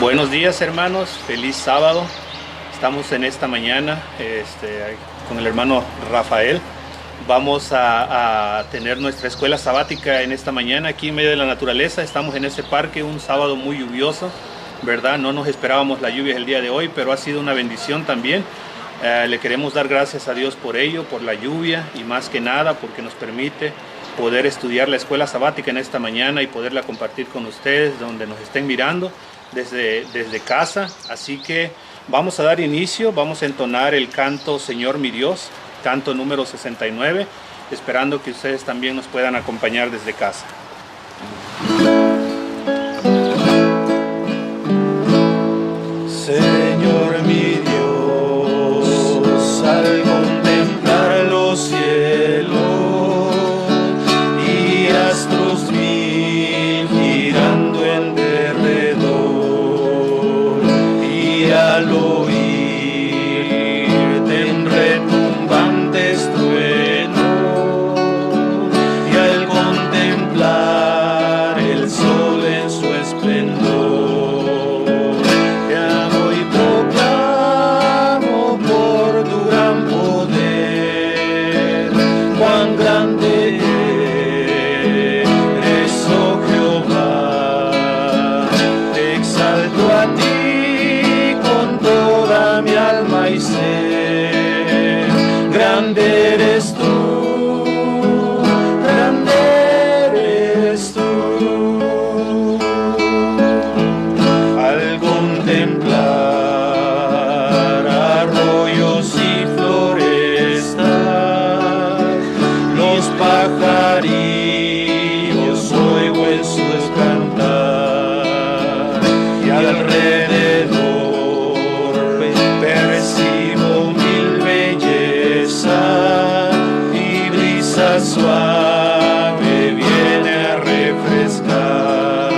Buenos días, hermanos, feliz sábado. Estamos en esta mañana con el hermano Rafael. Vamos a tener nuestra escuela sabática en esta mañana aquí en medio de la naturaleza. Estamos en este parque, un sábado muy lluvioso, ¿verdad? No nos esperábamos la lluvia el día de hoy, pero ha sido una bendición también. Le queremos dar gracias a Dios por ello, por la lluvia y más que nada porque nos permite poder estudiar la escuela sabática en esta mañana y poderla compartir con ustedes donde nos estén mirando desde casa. Así que vamos a dar inicio, vamos a entonar el canto Señor mi Dios, canto número 69, esperando que ustedes también nos puedan acompañar desde casa. Señor mi Dios, al contemplar los cielos y astros mil girando en derredor, y al oírte en retumbantes truenos, y al contemplar el sol en su esplendor, cuán grande eres, oh Jehová. Te exalto a ti con toda mi alma y ser. Grande eres tú, grande eres tú. Al contemplar arroyos y pajarillos oigo en su cantar, y alrededor percibo mil bellezas, y brisa suave viene a refrescar.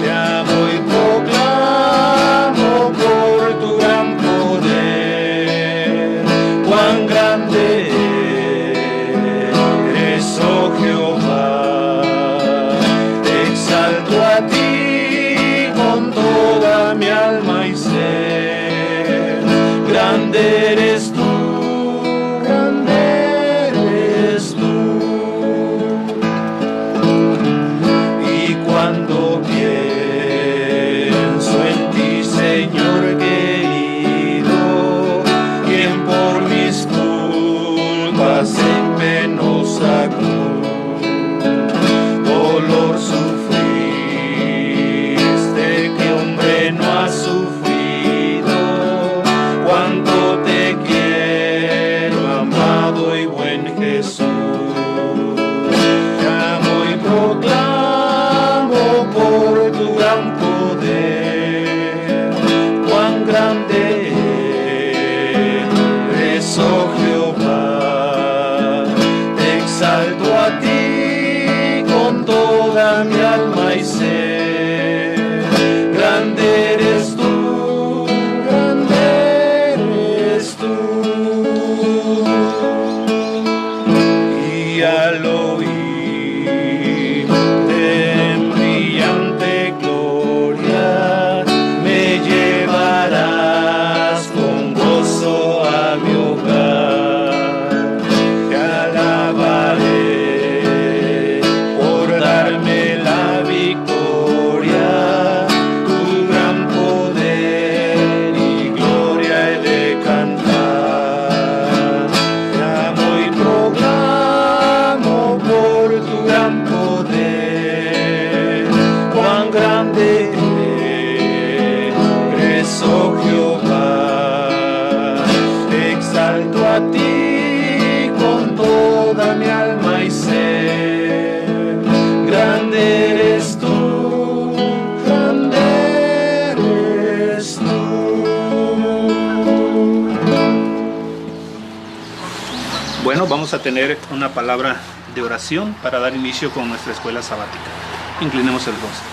Te amo y proclamo por tu gran poder, cuán grande oh Jehová. Te exalto a ti con toda mi alma y ser. Grande eres tú, grande eres tú. Y cuando pienso en ti, Señor querido, quien por mis culpas en penosa cruz dolor sufriste que hombre no ha sufrido, cuánto te quiero, amado y buen Jesús. Te amo y proclamo por tu gran poder, cuán grande eres, oh Jehová. Exalto a ti con toda mi alma y ser. Grande eres tú, grande eres tú. Y al oírte en brillante gloria, me llevarás con gozo a mi hogar. Te alabaré por darme la victoria, tu gran poder y gloria he de cantar. Te amo y proclamo por tu gran poder, cuán grande eres, oh Jehová. Te exalto a ti con toda mi alma y ser. Grande eres tú, grande eres tú. Bueno, vamos a tener una palabra de oración para dar inicio con nuestra escuela sabática. Inclinemos el rostro.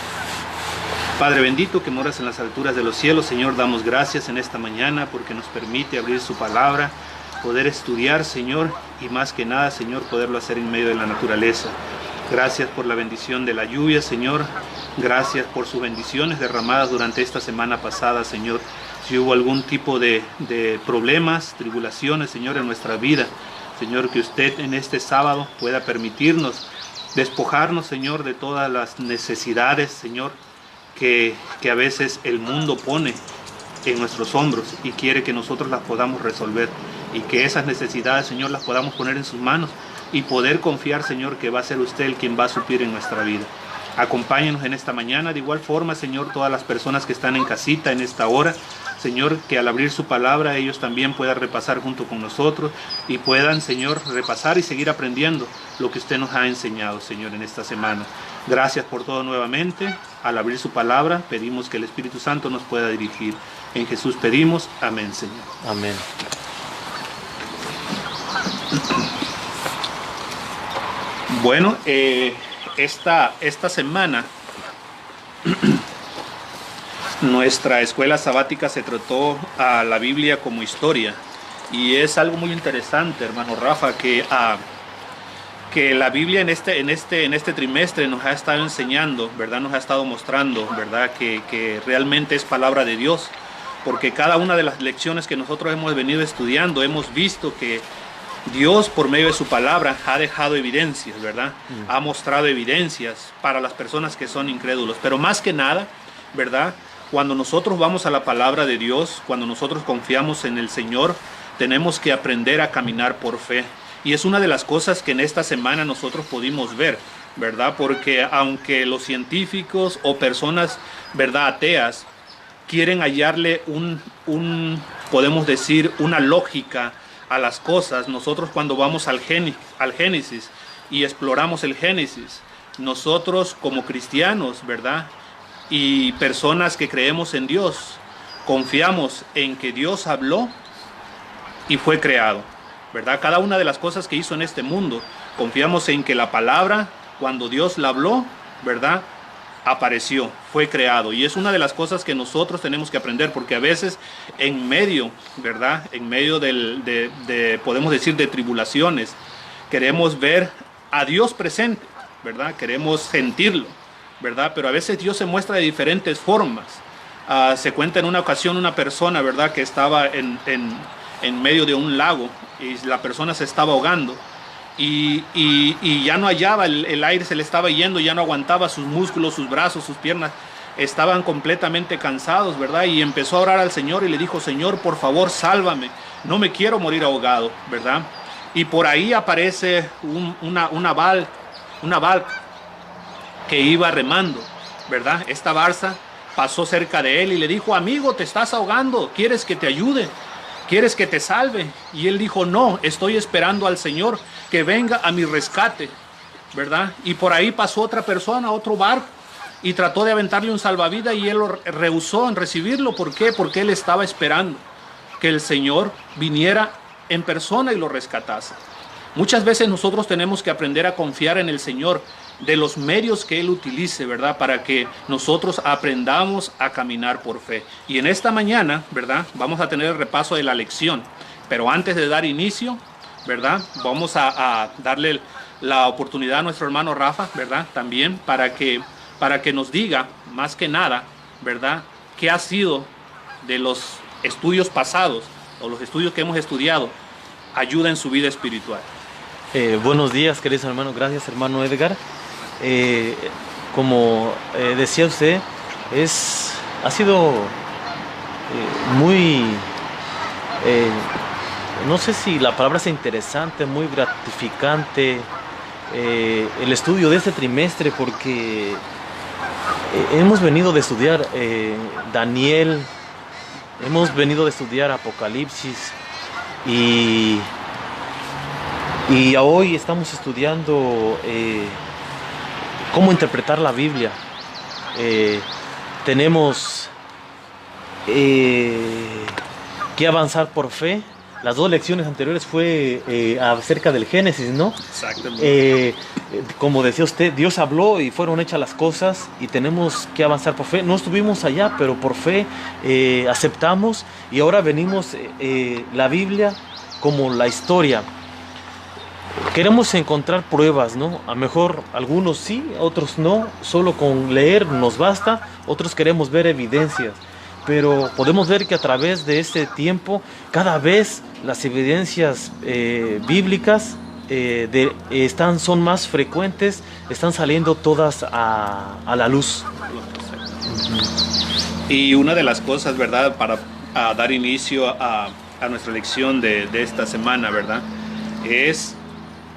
Padre bendito que moras en las alturas de los cielos, Señor, damos gracias en esta mañana porque nos permite abrir su palabra, poder estudiar, Señor, y más que nada, Señor, poderlo hacer en medio de la naturaleza. Gracias por la bendición de la lluvia, Señor, Gracias por sus bendiciones derramadas durante esta semana pasada, Señor. Si hubo algún tipo de problemas, tribulaciones, Señor, en nuestra vida, Señor, que usted en este sábado pueda permitirnos despojarnos, Señor, de todas las necesidades, Señor, que a veces el mundo pone en nuestros hombros y quiere que nosotros las podamos resolver, y que esas necesidades, Señor, las podamos poner en sus manos y poder confiar, Señor, que va a ser usted el quien va a suplir en nuestra vida. Acompáñenos en esta mañana. De igual forma, Señor, todas las personas que están en casita en esta hora, Señor, que al abrir su palabra ellos también puedan repasar junto con nosotros y puedan, Señor, repasar y seguir aprendiendo lo que usted nos ha enseñado, Señor, en esta semana. Gracias por todo nuevamente. Al abrir su palabra, pedimos que el Espíritu Santo nos pueda dirigir. En Jesús pedimos. Amén, Señor. Amén. Bueno, esta semana nuestra escuela sabática se trató a la Biblia como historia, y es algo muy interesante, hermano Rafa, que la Biblia en este trimestre nos ha estado enseñando, ¿verdad? Nos ha estado mostrando, ¿verdad? Que realmente es palabra de Dios, porque cada una de las lecciones que nosotros hemos venido estudiando hemos visto que Dios, por medio de su palabra, ha dejado evidencias, ¿verdad? Ha mostrado evidencias para las personas que son incrédulos. Pero más que nada, ¿verdad? Cuando nosotros vamos a la palabra de Dios, cuando nosotros confiamos en el Señor, tenemos que aprender a caminar por fe. Y es una de las cosas que en esta semana nosotros pudimos ver, ¿verdad? Porque aunque los científicos o personas, ¿verdad?, ateas, quieren hallarle podemos decir, una lógica a las cosas, nosotros cuando vamos al Génesis y exploramos el Génesis, nosotros como cristianos, ¿verdad?, y personas que creemos en Dios, confiamos en que Dios habló y fue creado, ¿verdad? Cada una de las cosas que hizo en este mundo, confiamos en que la palabra, cuando Dios la habló, ¿verdad?, apareció, fue creado. Y es una de las cosas que nosotros tenemos que aprender, porque a veces en medio, ¿verdad?, en medio podemos decir, de tribulaciones, queremos ver a Dios presente, ¿verdad? Queremos sentirlo, ¿verdad? Pero a veces Dios se muestra de diferentes formas. Se cuenta en una ocasión una persona, ¿verdad?, que estaba en medio de un lago y la persona se estaba ahogando. Y ya no hallaba, el aire se le estaba yendo, ya no aguantaba, sus músculos, sus brazos, sus piernas estaban completamente cansados, ¿verdad? Y empezó a orar al Señor y le dijo: Señor, por favor, sálvame, no me quiero morir ahogado, ¿verdad? Y por ahí aparece una balsa que iba remando, ¿verdad? Esta balsa pasó cerca de él y le dijo: amigo, te estás ahogando, ¿quieres que te ayude? ¿Quieres que te salve? Y él dijo: no, estoy esperando al Señor que venga a mi rescate, ¿verdad? Y por ahí pasó otra persona, otro barco, y trató de aventarle un salvavidas y él rehusó en recibirlo. ¿Por qué? Porque él estaba esperando que el Señor viniera en persona y lo rescatase. Muchas veces nosotros tenemos que aprender a confiar en el Señor, de los medios que Él utilice, ¿verdad?, para que nosotros aprendamos a caminar por fe. Y en esta mañana, ¿verdad?, vamos a tener el repaso de la lección. Pero antes de dar inicio, ¿verdad?, vamos a darle la oportunidad a nuestro hermano Rafa, ¿verdad?, también para que nos diga, más que nada, ¿verdad?, qué ha sido de los estudios pasados o los estudios que hemos estudiado, ayuda en su vida espiritual. Buenos días, queridos hermanos. Gracias, hermano Edgar. Como decía usted, ha sido muy, no sé si la palabra es interesante, muy gratificante el estudio de este trimestre, porque hemos venido de estudiar Daniel, hemos venido de estudiar Apocalipsis y hoy estamos estudiando cómo interpretar la Biblia. Tenemos que avanzar por fe. Las dos lecciones anteriores fue acerca del Génesis, ¿no? Exactamente. Como decía usted, Dios habló y fueron hechas las cosas y tenemos que avanzar por fe. No estuvimos allá, pero por fe aceptamos, y ahora venimos la Biblia como la historia. queremos encontrar pruebas, ¿no? A lo mejor algunos sí, otros no. Solo con leer nos basta. Otros queremos ver evidencias. Pero podemos ver que a través de este tiempo, cada vez las evidencias bíblicas son más frecuentes, están saliendo todas a la luz. Y una de las cosas, ¿verdad? Para dar inicio a nuestra lección de esta semana, ¿verdad? Es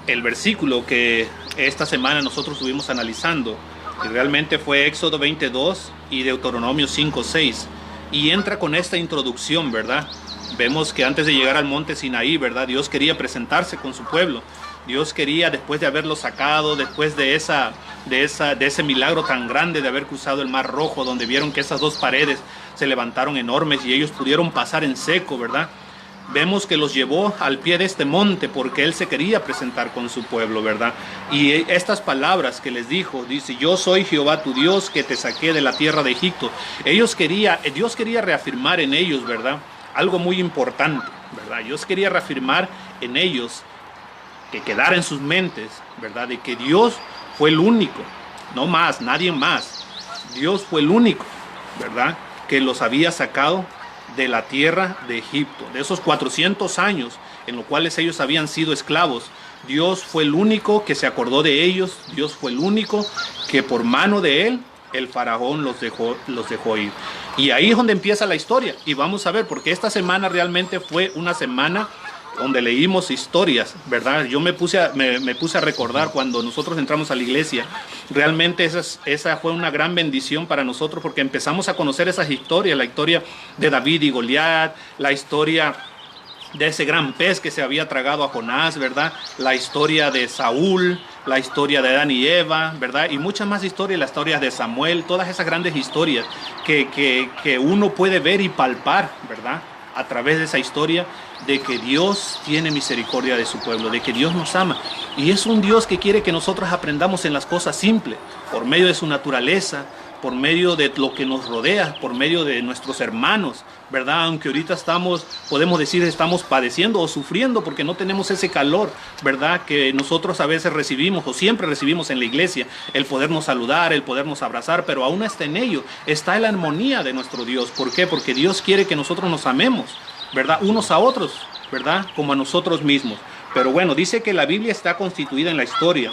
el versículo que esta semana nosotros estuvimos analizando. Y realmente fue Éxodo 22 y Deuteronomio 5:6. Y entra con esta introducción, ¿verdad? Vemos que antes de llegar al monte Sinaí, ¿verdad? Dios quería presentarse con su pueblo. Dios quería, después de haberlo sacado, después de ese milagro tan grande de haber cruzado el Mar Rojo, donde vieron que esas dos paredes se levantaron enormes y ellos pudieron pasar en seco, ¿verdad? Vemos que los llevó al pie de este monte porque Él se quería presentar con su pueblo, ¿verdad? Y estas palabras que les dijo, dice, yo soy Jehová tu Dios que te saqué de la tierra de Egipto. Dios quería reafirmar en ellos, ¿verdad? Algo muy importante, ¿verdad? Dios quería reafirmar en ellos, que quedara en sus mentes, ¿verdad? De que Dios fue el único, no más, nadie más. Dios fue el único, ¿verdad? Que los había sacado de la tierra de Egipto, de esos 400 años en los cuales ellos habían sido esclavos. Dios fue el único que se acordó de ellos. Dios fue el único que por mano de Él, el faraón los dejó ir. Y ahí es donde empieza la historia. Y vamos a ver, porque esta semana realmente fue una semana donde leímos historias, ¿verdad? Yo me puse a recordar cuando nosotros entramos a la iglesia. Realmente esa fue una gran bendición para nosotros porque empezamos a conocer esas historias, la historia de David y Goliat, la historia de ese gran pez que se había tragado a Jonás, ¿verdad? La historia de Saúl, la historia de Adán y Eva, ¿verdad? Y muchas más historias, las historias de Samuel, todas esas grandes historias que uno puede ver y palpar, ¿verdad? A través de esa historia de que Dios tiene misericordia de su pueblo, de que Dios nos ama. Y es un Dios que quiere que nosotros aprendamos en las cosas simples, por medio de su naturaleza, por medio de lo que nos rodea, por medio de nuestros hermanos, ¿verdad? Aunque ahorita podemos decir, estamos padeciendo o sufriendo porque no tenemos ese calor, ¿verdad? Que nosotros a veces recibimos o siempre recibimos en la iglesia, el podernos saludar, el podernos abrazar, pero aún está en ello, está la armonía de nuestro Dios. ¿Por qué? Porque Dios quiere que nosotros nos amemos, ¿verdad? Unos a otros, ¿verdad? Como a nosotros mismos. Pero bueno, dice que la Biblia está constituida en la historia.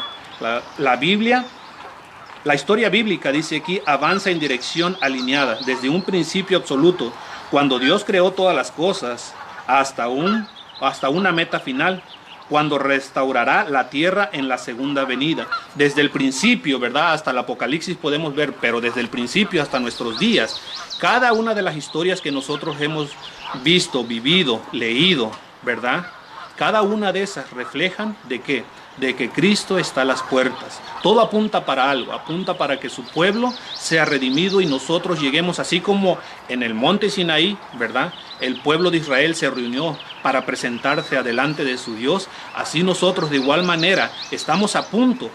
La historia bíblica, dice aquí, avanza en dirección alineada, desde un principio absoluto, cuando Dios creó todas las cosas, hasta una meta final, cuando restaurará la tierra en la segunda venida. Desde el principio, ¿verdad? Hasta el Apocalipsis podemos ver, pero desde el principio hasta nuestros días, cada una de las historias que nosotros hemos visto, vivido, leído, ¿verdad? Cada una de esas reflejan ¿de qué? De que Cristo está a las puertas. Todo apunta para algo, apunta para que su pueblo sea redimido y nosotros lleguemos, así como en el monte Sinaí, ¿verdad? El pueblo de Israel se reunió para presentarse delante de su Dios. Así nosotros de igual manera estamos a punto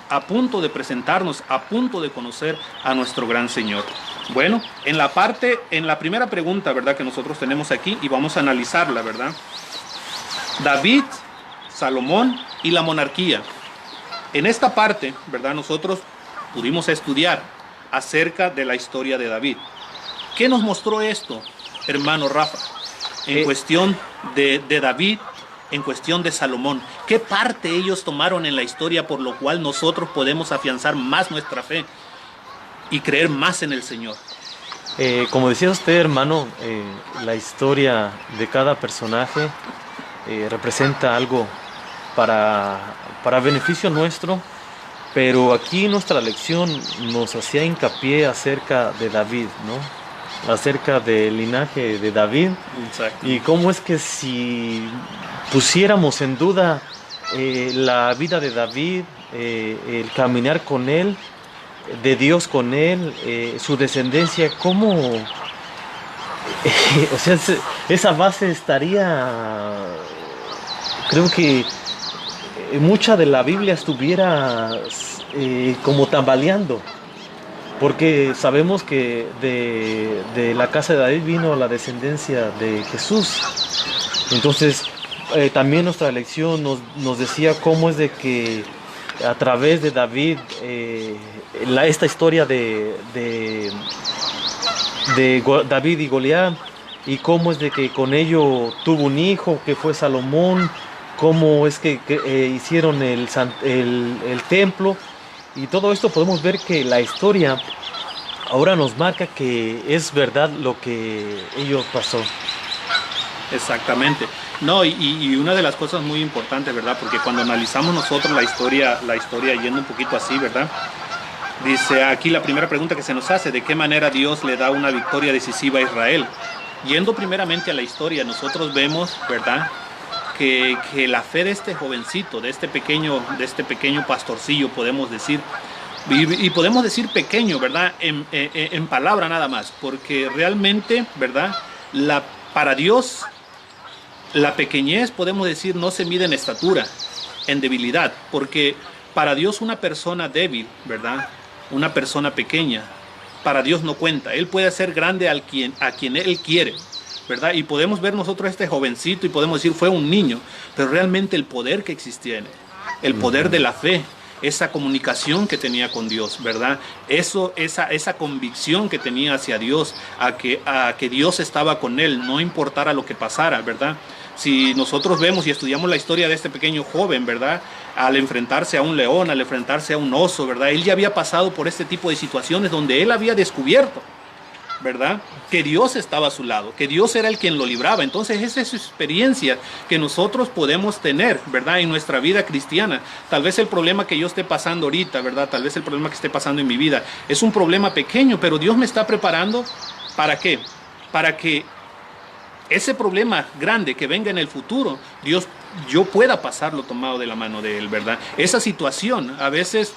de presentarnos, a punto de conocer a nuestro gran Señor. Bueno, en la primera pregunta, ¿verdad? Que nosotros tenemos aquí y vamos a analizarla, ¿verdad? David, Salomón y la monarquía. En esta parte, ¿verdad? Nosotros pudimos estudiar acerca de la historia de David. ¿Qué nos mostró esto, hermano Rafa? En cuestión de David, en cuestión de Salomón. ¿Qué parte ellos tomaron en la historia por lo cual nosotros podemos afianzar más nuestra fe y creer más en el Señor? Como decía usted, hermano, la historia de cada personaje representa algo para beneficio nuestro, pero aquí nuestra lección nos hacía hincapié acerca de David, ¿no? Acerca del linaje de David. Exacto. Y cómo es que si pusiéramos en duda la vida de David, el caminar con él, de Dios con él, su descendencia, cómo o sea, esa base estaría, creo que mucha de la Biblia estuviera como tambaleando, porque sabemos que de la casa de David vino la descendencia de Jesús. Entonces, también nuestra lección nos decía cómo es de que a través de David, esta historia David y Goliat, y cómo es de que con ello tuvo un hijo que fue Salomón, cómo es que hicieron el templo, y todo esto podemos ver que la historia ahora nos marca que es verdad lo que ellos pasó. Exactamente. No, y una de las cosas muy importantes, ¿verdad? Porque cuando analizamos nosotros la historia yendo un poquito así, ¿verdad? Dice aquí la primera pregunta que se nos hace: ¿de qué manera Dios le da una victoria decisiva a Israel? Yendo primeramente a la historia, nosotros vemos, ¿verdad?, que la fe de este jovencito, de este pequeño pastorcillo, podemos decir, y podemos decir pequeño, ¿verdad?, en palabra nada más, porque realmente, ¿verdad?, para Dios la pequeñez, podemos decir, no se mide en estatura, en debilidad, porque para Dios una persona débil, ¿verdad?, una persona pequeña, para Dios no cuenta. Él puede hacer grande a quien Él quiere, ¿verdad? Y podemos ver nosotros este jovencito y podemos decir fue un niño, pero realmente el poder que existía en él, el poder de la fe, esa comunicación que tenía con Dios, ¿verdad? Esa convicción que tenía hacia Dios, a que Dios estaba con él, no importara lo que pasara, ¿verdad? Si nosotros vemos y estudiamos la historia de este pequeño joven, ¿verdad?, al enfrentarse a un león, al enfrentarse a un oso, ¿verdad?, él ya había pasado por este tipo de situaciones donde él había descubierto, ¿verdad?, que Dios estaba a su lado, que Dios era el quien lo libraba. Entonces esa es experiencia que nosotros podemos tener, ¿verdad?, en nuestra vida cristiana. Tal vez el problema que yo esté pasando ahorita, ¿verdad?, tal vez el problema que esté pasando en mi vida es un problema pequeño, pero Dios me está preparando, ¿para qué? Para que ese problema grande que venga en el futuro, yo pueda pasarlo tomado de la mano de Él, ¿verdad? Esa situación, a veces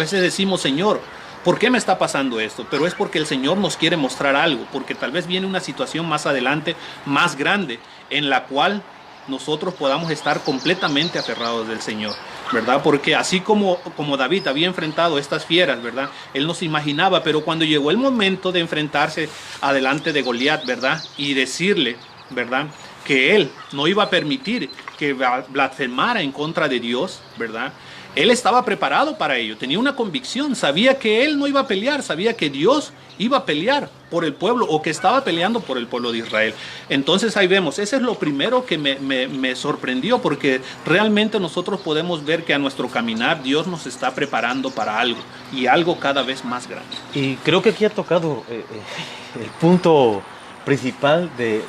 decimos: Señor, ¿por qué me está pasando esto? Pero es porque el Señor nos quiere mostrar algo, porque tal vez viene una situación más adelante, más grande, en la cual nosotros podamos estar completamente aferrados del Señor, ¿verdad? Porque así como David había enfrentado estas fieras, ¿verdad?, él no se imaginaba, pero cuando llegó el momento de enfrentarse adelante de Goliat, ¿verdad?, y decirle, ¿verdad?, que él no iba a permitir que blasfemara en contra de Dios, ¿verdad?, él estaba preparado para ello, tenía una convicción, sabía que él no iba a pelear, sabía que Dios iba a pelear por el pueblo, o que estaba peleando por el pueblo de Israel. Entonces ahí vemos, ese es lo primero que me sorprendió, porque realmente nosotros podemos ver que a nuestro caminar Dios nos está preparando para algo, y algo cada vez más grande. Y creo que aquí ha tocado el punto principal de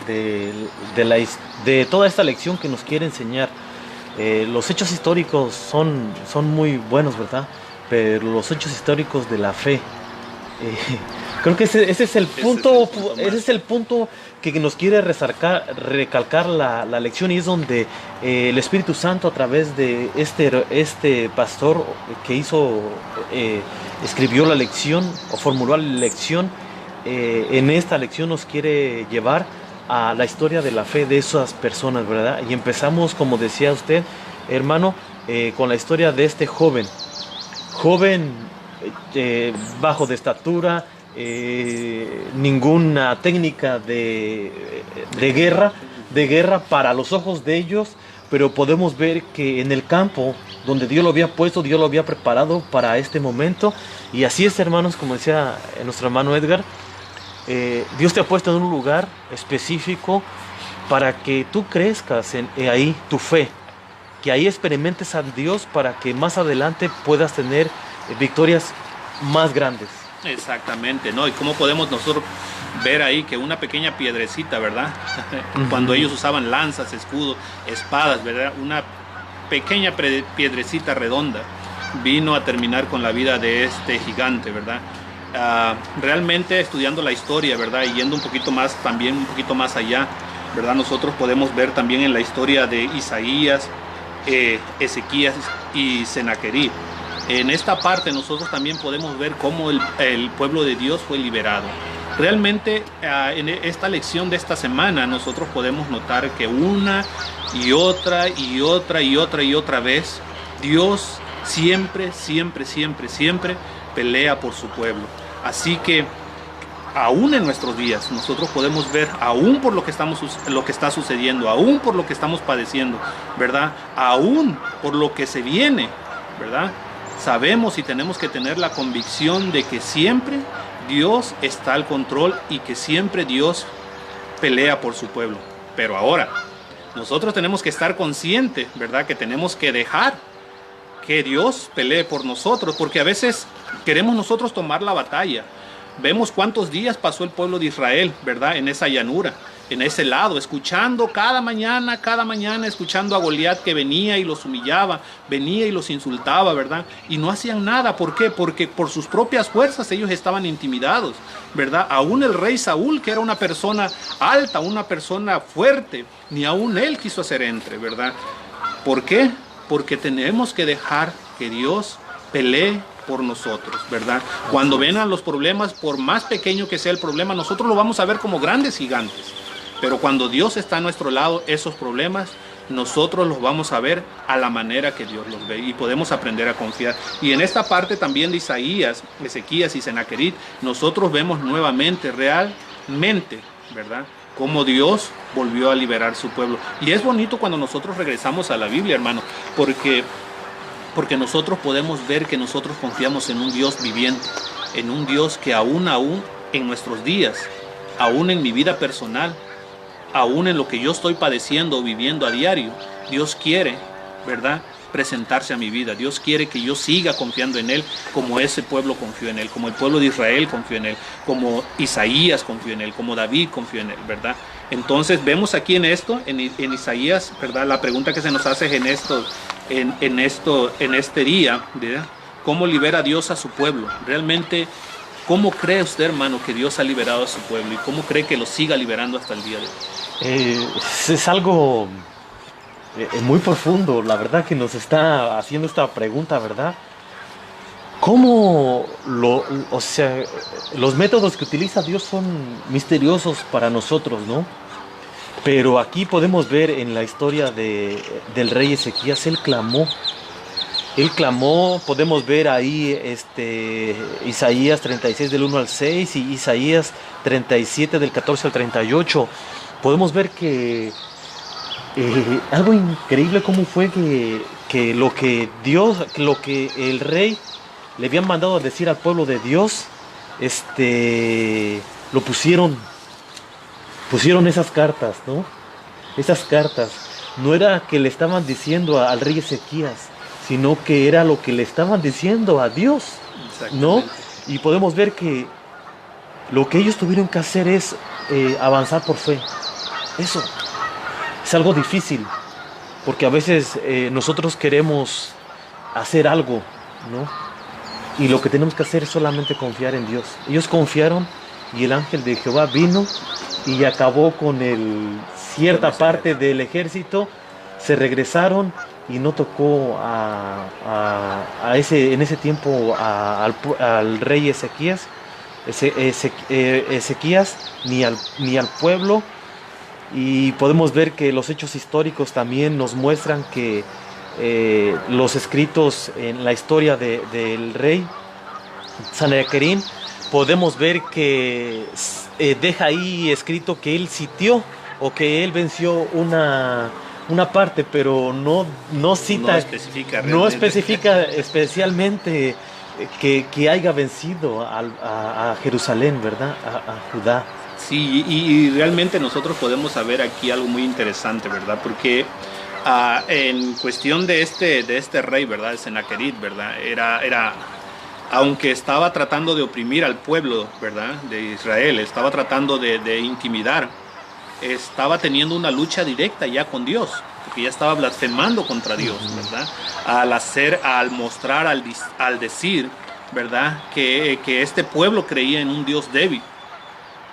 toda esta lección que nos quiere enseñar. Los hechos históricos son muy buenos, ¿verdad? Pero los hechos históricos de la fe, creo que ese es el punto que nos quiere recalcar la lección, y es donde el Espíritu Santo, a través de este pastor que escribió la lección o formuló la lección, en esta lección nos quiere llevar a la historia de la fe de esas personas, ¿verdad? Y empezamos, como decía usted, hermano, con la historia de este joven bajo de estatura, ninguna técnica de guerra para los ojos de ellos, pero podemos ver que en el campo donde Dios lo había puesto, Dios lo había preparado para este momento. Y así es, hermanos, como decía nuestro hermano Edgar, Dios te ha puesto en un lugar específico para que tú crezcas ahí tu fe, que ahí experimentes a Dios, para que más adelante puedas tener victorias más grandes. Exactamente, ¿no? Y cómo podemos nosotros ver ahí que una pequeña piedrecita, ¿verdad? Cuando ellos usaban lanzas, escudos, espadas, ¿verdad? Una pequeña piedrecita redonda vino a terminar con la vida de este gigante, ¿verdad? Realmente estudiando la historia, ¿verdad?, y yendo un poquito más allá, ¿verdad?, nosotros podemos ver también en la historia de Isaías, Ezequías y Senaquerib. En esta parte nosotros también podemos ver cómo el pueblo de Dios fue liberado. Realmente en esta lección de esta semana nosotros podemos notar que una y otra vez Dios siempre pelea por su pueblo. Así que aún en nuestros días, nosotros podemos ver, aún por lo que está sucediendo, aún por lo que estamos padeciendo, ¿verdad? Aún por lo que se viene, ¿verdad? Sabemos y tenemos que tener la convicción de que siempre Dios está al control y que siempre Dios pelea por su pueblo. Pero ahora, nosotros tenemos que estar conscientes, ¿verdad? Que tenemos que dejar que Dios pelee por nosotros, porque a veces queremos nosotros tomar la batalla. Vemos cuántos días pasó el pueblo de Israel, ¿verdad? En esa llanura, en ese lado, escuchando cada mañana, escuchando a Goliat que venía y los humillaba, venía y los insultaba, ¿verdad? Y no hacían nada. ¿Por qué? Porque por sus propias fuerzas ellos estaban intimidados, ¿verdad? Aún el rey Saúl, que era una persona alta, una persona fuerte, ni aún él quiso hacer entre, ¿verdad? ¿Por qué? Porque tenemos que dejar que Dios pelee por nosotros, ¿verdad? Cuando vengan los problemas, por más pequeño que sea el problema, nosotros lo vamos a ver como grandes gigantes. Pero cuando Dios está a nuestro lado, esos problemas, nosotros los vamos a ver a la manera que Dios los ve y podemos aprender a confiar. Y en esta parte también de Isaías, Ezequías y Sennacherib, nosotros vemos nuevamente, realmente, ¿verdad?, cómo Dios volvió a liberar su pueblo. Y es bonito cuando nosotros regresamos a la Biblia, hermano, porque nosotros podemos ver que nosotros confiamos en un Dios viviente, en un Dios que aún en nuestros días, aún en mi vida personal, aún en lo que yo estoy padeciendo o viviendo a diario, Dios quiere, ¿verdad?, presentarse a mi vida. Dios quiere que yo siga confiando en Él como ese pueblo confió en Él, como el pueblo de Israel confió en Él, como Isaías confió en Él, como David confió en Él, ¿verdad? Entonces vemos aquí en esto, en Isaías, ¿verdad?, la pregunta que se nos hace en este día, ¿verdad?, ¿cómo libera Dios a su pueblo? Realmente, ¿cómo cree usted, hermano, que Dios ha liberado a su pueblo y cómo cree que lo siga liberando hasta el día de hoy? Es algo muy profundo, la verdad, que nos está haciendo esta pregunta, ¿verdad? ¿Cómo los métodos que utiliza Dios son misteriosos para nosotros, ¿no? Pero aquí podemos ver en la historia del rey Ezequías, él clamó, podemos ver ahí Isaías 36 del 1 al 6 y Isaías 37 del 14 al 38. Podemos ver que algo increíble cómo fue que lo que el rey le habían mandado a decir al pueblo de Dios, lo pusieron esas cartas, ¿no? Esas cartas no era que le estaban diciendo al rey Ezequías, sino que era lo que le estaban diciendo a Dios, ¿no? Y podemos ver que lo que ellos tuvieron que hacer es avanzar por fe. Eso es algo difícil, porque a veces nosotros queremos hacer algo, ¿no? Y lo que tenemos que hacer es solamente confiar en Dios. Ellos confiaron y el ángel de Jehová vino y acabó con cierta parte del ejército. Se regresaron y no tocó en ese tiempo al rey Ezequías, ni al pueblo. Y podemos ver que los hechos históricos también nos muestran que los escritos en la historia del rey Sennacherib, podemos ver que deja ahí escrito que él sitió o que él venció una parte, pero no especifica especialmente que haya vencido a Jerusalén, ¿verdad? A Judá. Sí, y realmente nosotros podemos saber aquí algo muy interesante, ¿verdad? Porque en cuestión de este rey, ¿verdad? Sennacherib, ¿verdad? Era aunque estaba tratando de oprimir al pueblo, ¿verdad?, de Israel, estaba tratando de intimidar, estaba teniendo una lucha directa ya con Dios, porque ya estaba blasfemando contra Dios, ¿verdad? Al decir, ¿verdad?, que este pueblo creía en un Dios débil,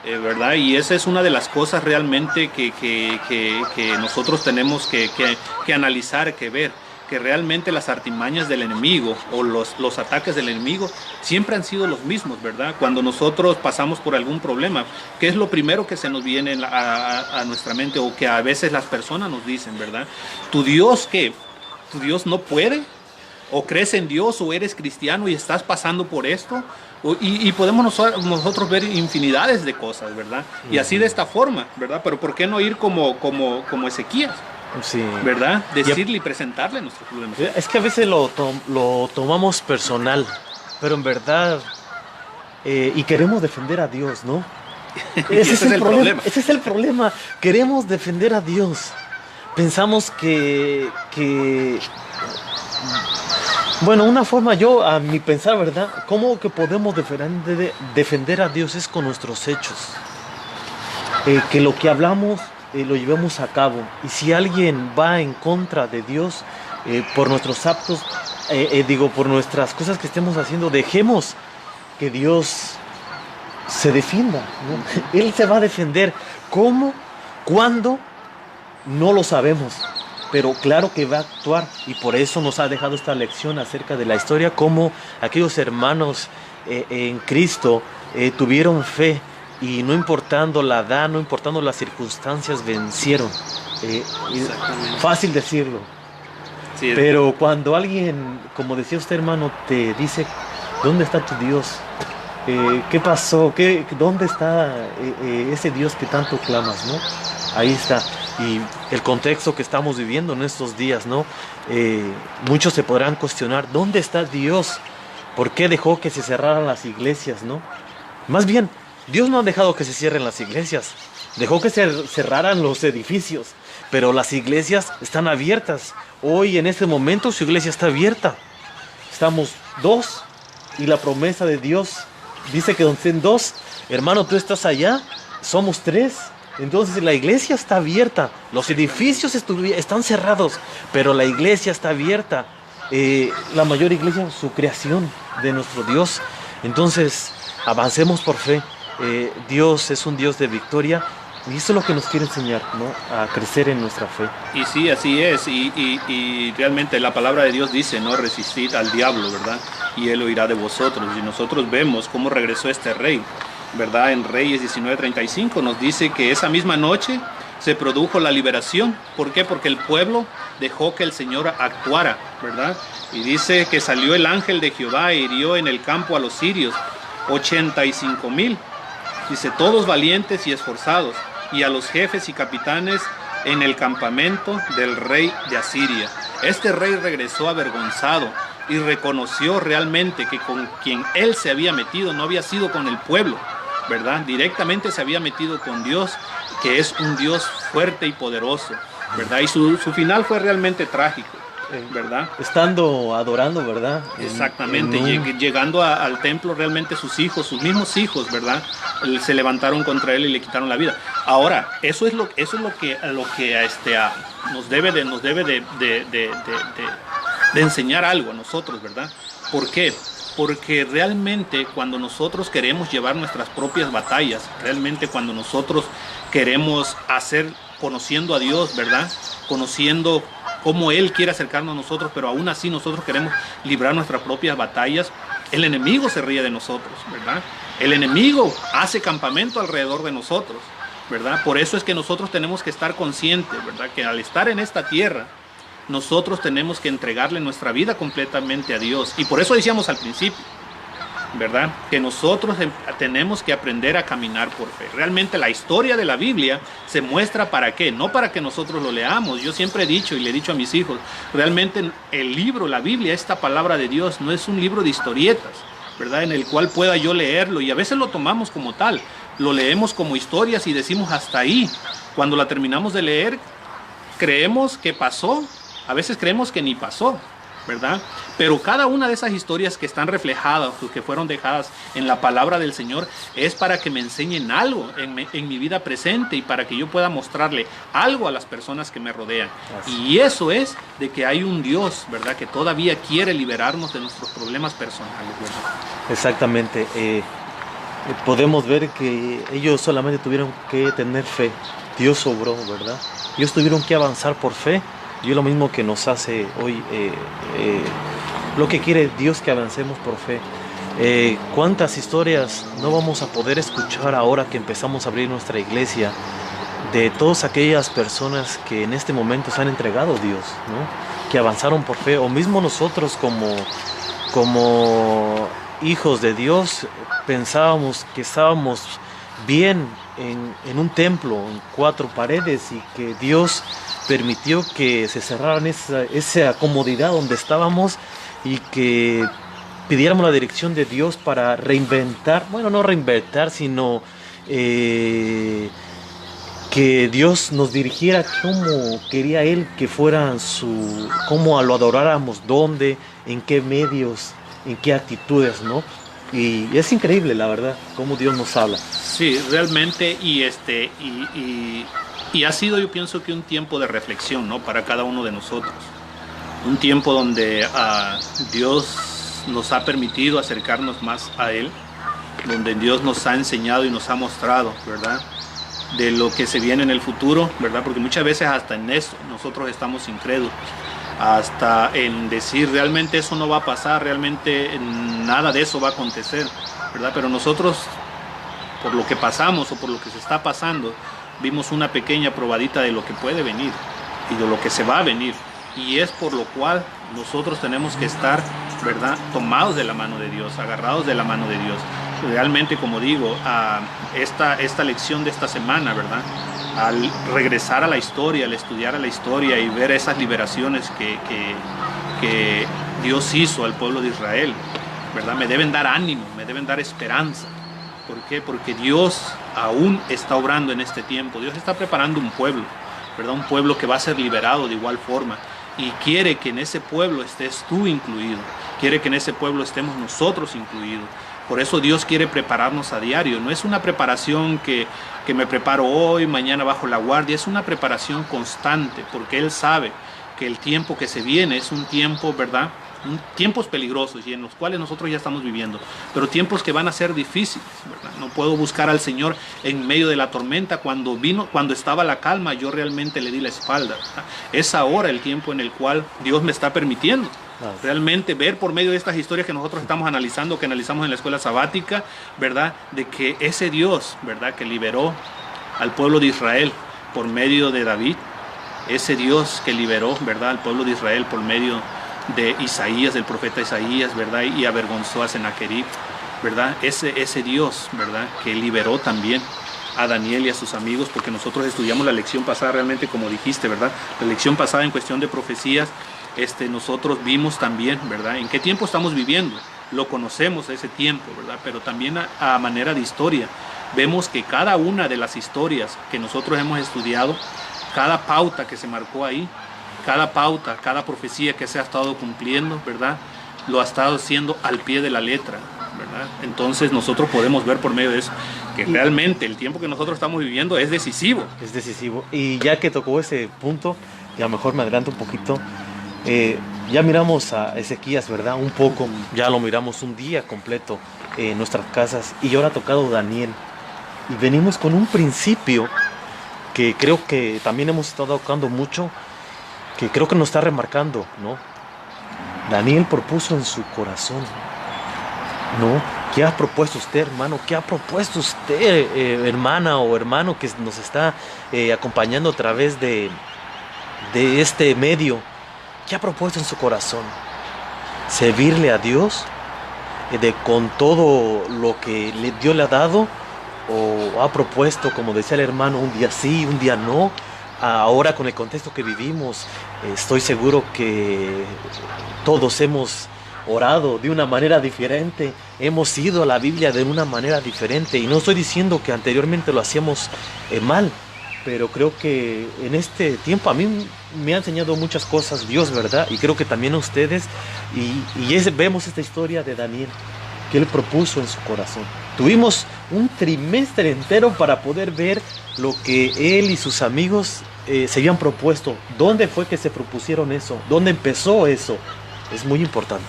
¿verdad? Y esa es una de las cosas realmente que nosotros tenemos que analizar, que ver, que realmente las artimañas del enemigo o los ataques del enemigo siempre han sido los mismos, ¿verdad? Cuando nosotros pasamos por algún problema, ¿qué es lo primero que se nos viene a nuestra mente o que a veces las personas nos dicen, ¿verdad? ¿Tu Dios qué? ¿Tu Dios no puede? ¿O crees en Dios o eres cristiano y estás pasando por esto? Y podemos nosotros ver infinidades de cosas, ¿verdad? Y así de esta forma, ¿verdad? Pero ¿por qué no ir como Ezequías? Sí. ¿Verdad? Decirle y presentarle nuestros problemas. Es que a veces lo tomamos personal, pero en verdad, y queremos defender a Dios, ¿no? Ese es el problema. Ese es el problema. Queremos defender a Dios. Pensamos bueno, una forma, yo a mi pensar, ¿verdad? ¿Cómo que podemos defender a Dios? Es con nuestros hechos. Que lo que hablamos lo llevemos a cabo. Y si alguien va en contra de Dios por nuestros actos, por nuestras cosas que estemos haciendo, dejemos que Dios se defienda, ¿no? Él se va a defender. ¿Cómo? ¿Cuándo? No lo sabemos. Pero claro que va a actuar, y por eso nos ha dejado esta lección acerca de la historia, cómo aquellos hermanos en Cristo tuvieron fe, y no importando la edad, no importando las circunstancias, vencieron. Fácil decirlo. Sí, pero cuando alguien, como decía usted, hermano, te dice, ¿dónde está tu Dios? ¿Qué pasó? ¿Dónde está ese Dios que tanto clamas, no? Ahí está. Y el contexto que estamos viviendo en estos días, ¿no? Muchos se podrán cuestionar, ¿dónde está Dios? ¿Por qué dejó que se cerraran las iglesias, no? Más bien, Dios no ha dejado que se cierren las iglesias. Dejó que se cerraran los edificios. Pero las iglesias están abiertas. Hoy, en este momento, su iglesia está abierta. Estamos 2. Y la promesa de Dios dice que donde estén 2, hermano, tú estás allá, somos 3. Entonces la iglesia está abierta, los edificios están cerrados, pero la iglesia está abierta. La mayor iglesia, su creación de nuestro Dios. Entonces, avancemos por fe. Dios es un Dios de victoria, y eso es lo que nos quiere enseñar, ¿no? A crecer en nuestra fe. Y sí, así es. Y realmente la palabra de Dios dice, no resistid al diablo, ¿verdad? Y él huirá de vosotros. Y nosotros vemos cómo regresó este rey, ¿verdad? En Reyes 19:35 nos dice que esa misma noche se produjo la liberación. ¿Por qué? Porque el pueblo dejó que el Señor actuara, ¿verdad? Y dice que salió el ángel de Jehová e hirió en el campo a los sirios 85,000. Dice, todos valientes y esforzados, y a los jefes y capitanes en el campamento del rey de Asiria. Este rey regresó avergonzado y reconoció realmente que con quien él se había metido no había sido con el pueblo, ¿verdad? Directamente se había metido con Dios, que es un Dios fuerte y poderoso, ¿verdad? Y su final fue realmente trágico, ¿verdad? Estando adorando, ¿verdad? Exactamente, llegando al templo, realmente sus hijos, sus mismos hijos, ¿verdad? Se levantaron contra él y le quitaron la vida. Ahora, eso es lo que nos debe de enseñar algo a nosotros, ¿verdad? ¿Por qué? Porque realmente cuando nosotros queremos llevar nuestras propias batallas, realmente cuando nosotros queremos conociendo a Dios, ¿verdad? Conociendo cómo Él quiere acercarnos a nosotros, pero aún así nosotros queremos librar nuestras propias batallas, el enemigo se ríe de nosotros, ¿verdad? El enemigo hace campamento alrededor de nosotros, ¿verdad? Por eso es que nosotros tenemos que estar conscientes, ¿verdad? Que al estar en esta tierra, nosotros tenemos que entregarle nuestra vida completamente a Dios. Y por eso decíamos al principio, ¿verdad? Que nosotros tenemos que aprender a caminar por fe. Realmente la historia de la Biblia se muestra para qué, no para que nosotros lo leamos. Yo siempre he dicho y le he dicho a mis hijos, realmente el libro, la Biblia, esta palabra de Dios no es un libro de historietas, ¿verdad? En el cual pueda yo leerlo, y a veces lo tomamos como tal, lo leemos como historias y decimos hasta ahí. Cuando la terminamos de leer, creemos que pasó, a veces creemos que ni pasó, ¿verdad? Pero cada una de esas historias que están reflejadas, que fueron dejadas en la palabra del Señor, es para que me enseñen algo en mi vida presente y para que yo pueda mostrarle algo a las personas que me rodean. Y eso es de que hay un Dios, ¿verdad? Que todavía quiere liberarnos de nuestros problemas personales, ¿verdad? Exactamente. Podemos ver que ellos solamente tuvieron que tener fe. Dios obró, ¿verdad? Ellos tuvieron que avanzar por fe. Y es lo mismo que nos hace hoy, lo que quiere Dios, que avancemos por fe. ¿Cuántas historias no vamos a poder escuchar ahora que empezamos a abrir nuestra iglesia, de todas aquellas personas que en este momento se han entregado a Dios, ¿no? Que avanzaron por fe, o mismo nosotros como hijos de Dios pensábamos que estábamos bien en un templo, en 4 paredes, y que Dios permitió que se cerraran esa comodidad donde estábamos y que pidiéramos la dirección de Dios para reinventar, bueno, no reinventar, sino que Dios nos dirigiera cómo quería Él que fuera cómo lo adoráramos, dónde, en qué medios, en qué actitudes, ¿no? Y es increíble, la verdad, cómo Dios nos habla. Sí, realmente, y ha sido, yo pienso que un tiempo de reflexión, ¿no? Para cada uno de nosotros. Un tiempo donde Dios nos ha permitido acercarnos más a Él, donde Dios nos ha enseñado y nos ha mostrado, ¿verdad?, de lo que se viene en el futuro, ¿verdad? Porque muchas veces hasta en eso nosotros estamos incrédulos, hasta en decir realmente eso no va a pasar, realmente nada de eso va a acontecer, ¿verdad? Pero nosotros, por lo que pasamos o por lo que se está pasando, vimos una pequeña probadita de lo que puede venir y de lo que se va a venir, y es por lo cual nosotros tenemos que estar, ¿verdad?, tomados de la mano de Dios, agarrados de la mano de Dios. Realmente, como digo, esta lección de esta semana, ¿verdad?, al regresar a la historia, al estudiar a la historia y ver esas liberaciones que Dios hizo al pueblo de Israel, ¿verdad?, me deben dar ánimo, me deben dar esperanza. ¿Por qué? Porque Dios aún está obrando en este tiempo. Dios está preparando un pueblo, ¿verdad?, un pueblo que va a ser liberado de igual forma. Y quiere que en ese pueblo estés tú incluido. Quiere que en ese pueblo estemos nosotros incluidos. Por eso Dios quiere prepararnos a diario. No es una preparación que me preparo hoy, mañana bajo la guardia. Es una preparación constante, porque Él sabe que el tiempo que se viene es un tiempo, ¿verdad?, tiempos peligrosos y en los cuales nosotros ya estamos viviendo, pero tiempos que van a ser difíciles, ¿verdad? No puedo buscar al Señor en medio de la tormenta. Cuando estaba la calma, yo realmente le di la espalda, ¿verdad? Es ahora el tiempo en el cual Dios me está permitiendo realmente ver por medio de estas historias que nosotros estamos analizando, que analizamos en la escuela sabática, ¿verdad?, de que ese Dios, ¿verdad?, que liberó al pueblo de Israel por medio de David, ese Dios que liberó, ¿verdad?, al pueblo de Israel por medio de Isaías, del profeta Isaías, ¿verdad?, y avergonzó a Sennacherib, ¿verdad?, ese Dios, ¿verdad?, que liberó también a Daniel y a sus amigos, porque nosotros estudiamos la lección pasada realmente, como dijiste, ¿verdad?, la lección pasada en cuestión de profecías, nosotros vimos también, ¿verdad?, en qué tiempo estamos viviendo. Lo conocemos ese tiempo, ¿verdad?, pero también a manera de historia. Vemos que cada una de las historias que nosotros hemos estudiado, cada pauta que se marcó ahí, cada pauta, cada profecía que se ha estado cumpliendo, ¿verdad?, lo ha estado haciendo al pie de la letra, ¿verdad? Entonces nosotros podemos ver por medio de eso que realmente el tiempo que nosotros estamos viviendo es decisivo. Es decisivo. Y ya que tocó ese punto, y a lo mejor me adelanto un poquito, ya miramos a Ezequías, ¿verdad?, un poco, ya lo miramos un día completo en nuestras casas, y ahora ha tocado Daniel. Y venimos con un principio que creo que también hemos estado tocando mucho, que creo que nos está remarcando, ¿no? Daniel propuso en su corazón, ¿no? ¿Qué ha propuesto usted, hermano? ¿Qué ha propuesto usted, hermana o hermano que nos está acompañando a través de este medio? ¿Qué ha propuesto en su corazón? ¿Servirle a Dios con todo lo que Dios le ha dado? ¿O ha propuesto, como decía el hermano, un día sí, un día no? Ahora, con el contexto que vivimos, estoy seguro que todos hemos orado de una manera diferente, hemos ido a la Biblia de una manera diferente, y no estoy diciendo que anteriormente lo hacíamos mal, pero creo que en este tiempo a mí me ha enseñado muchas cosas Dios, ¿verdad? Y creo que también a ustedes, vemos esta historia de Daniel, que él propuso en su corazón. Tuvimos un trimestre entero para poder ver lo que él y sus amigos se habían propuesto. ¿Dónde fue que se propusieron eso? ¿Dónde empezó eso? Es muy importante.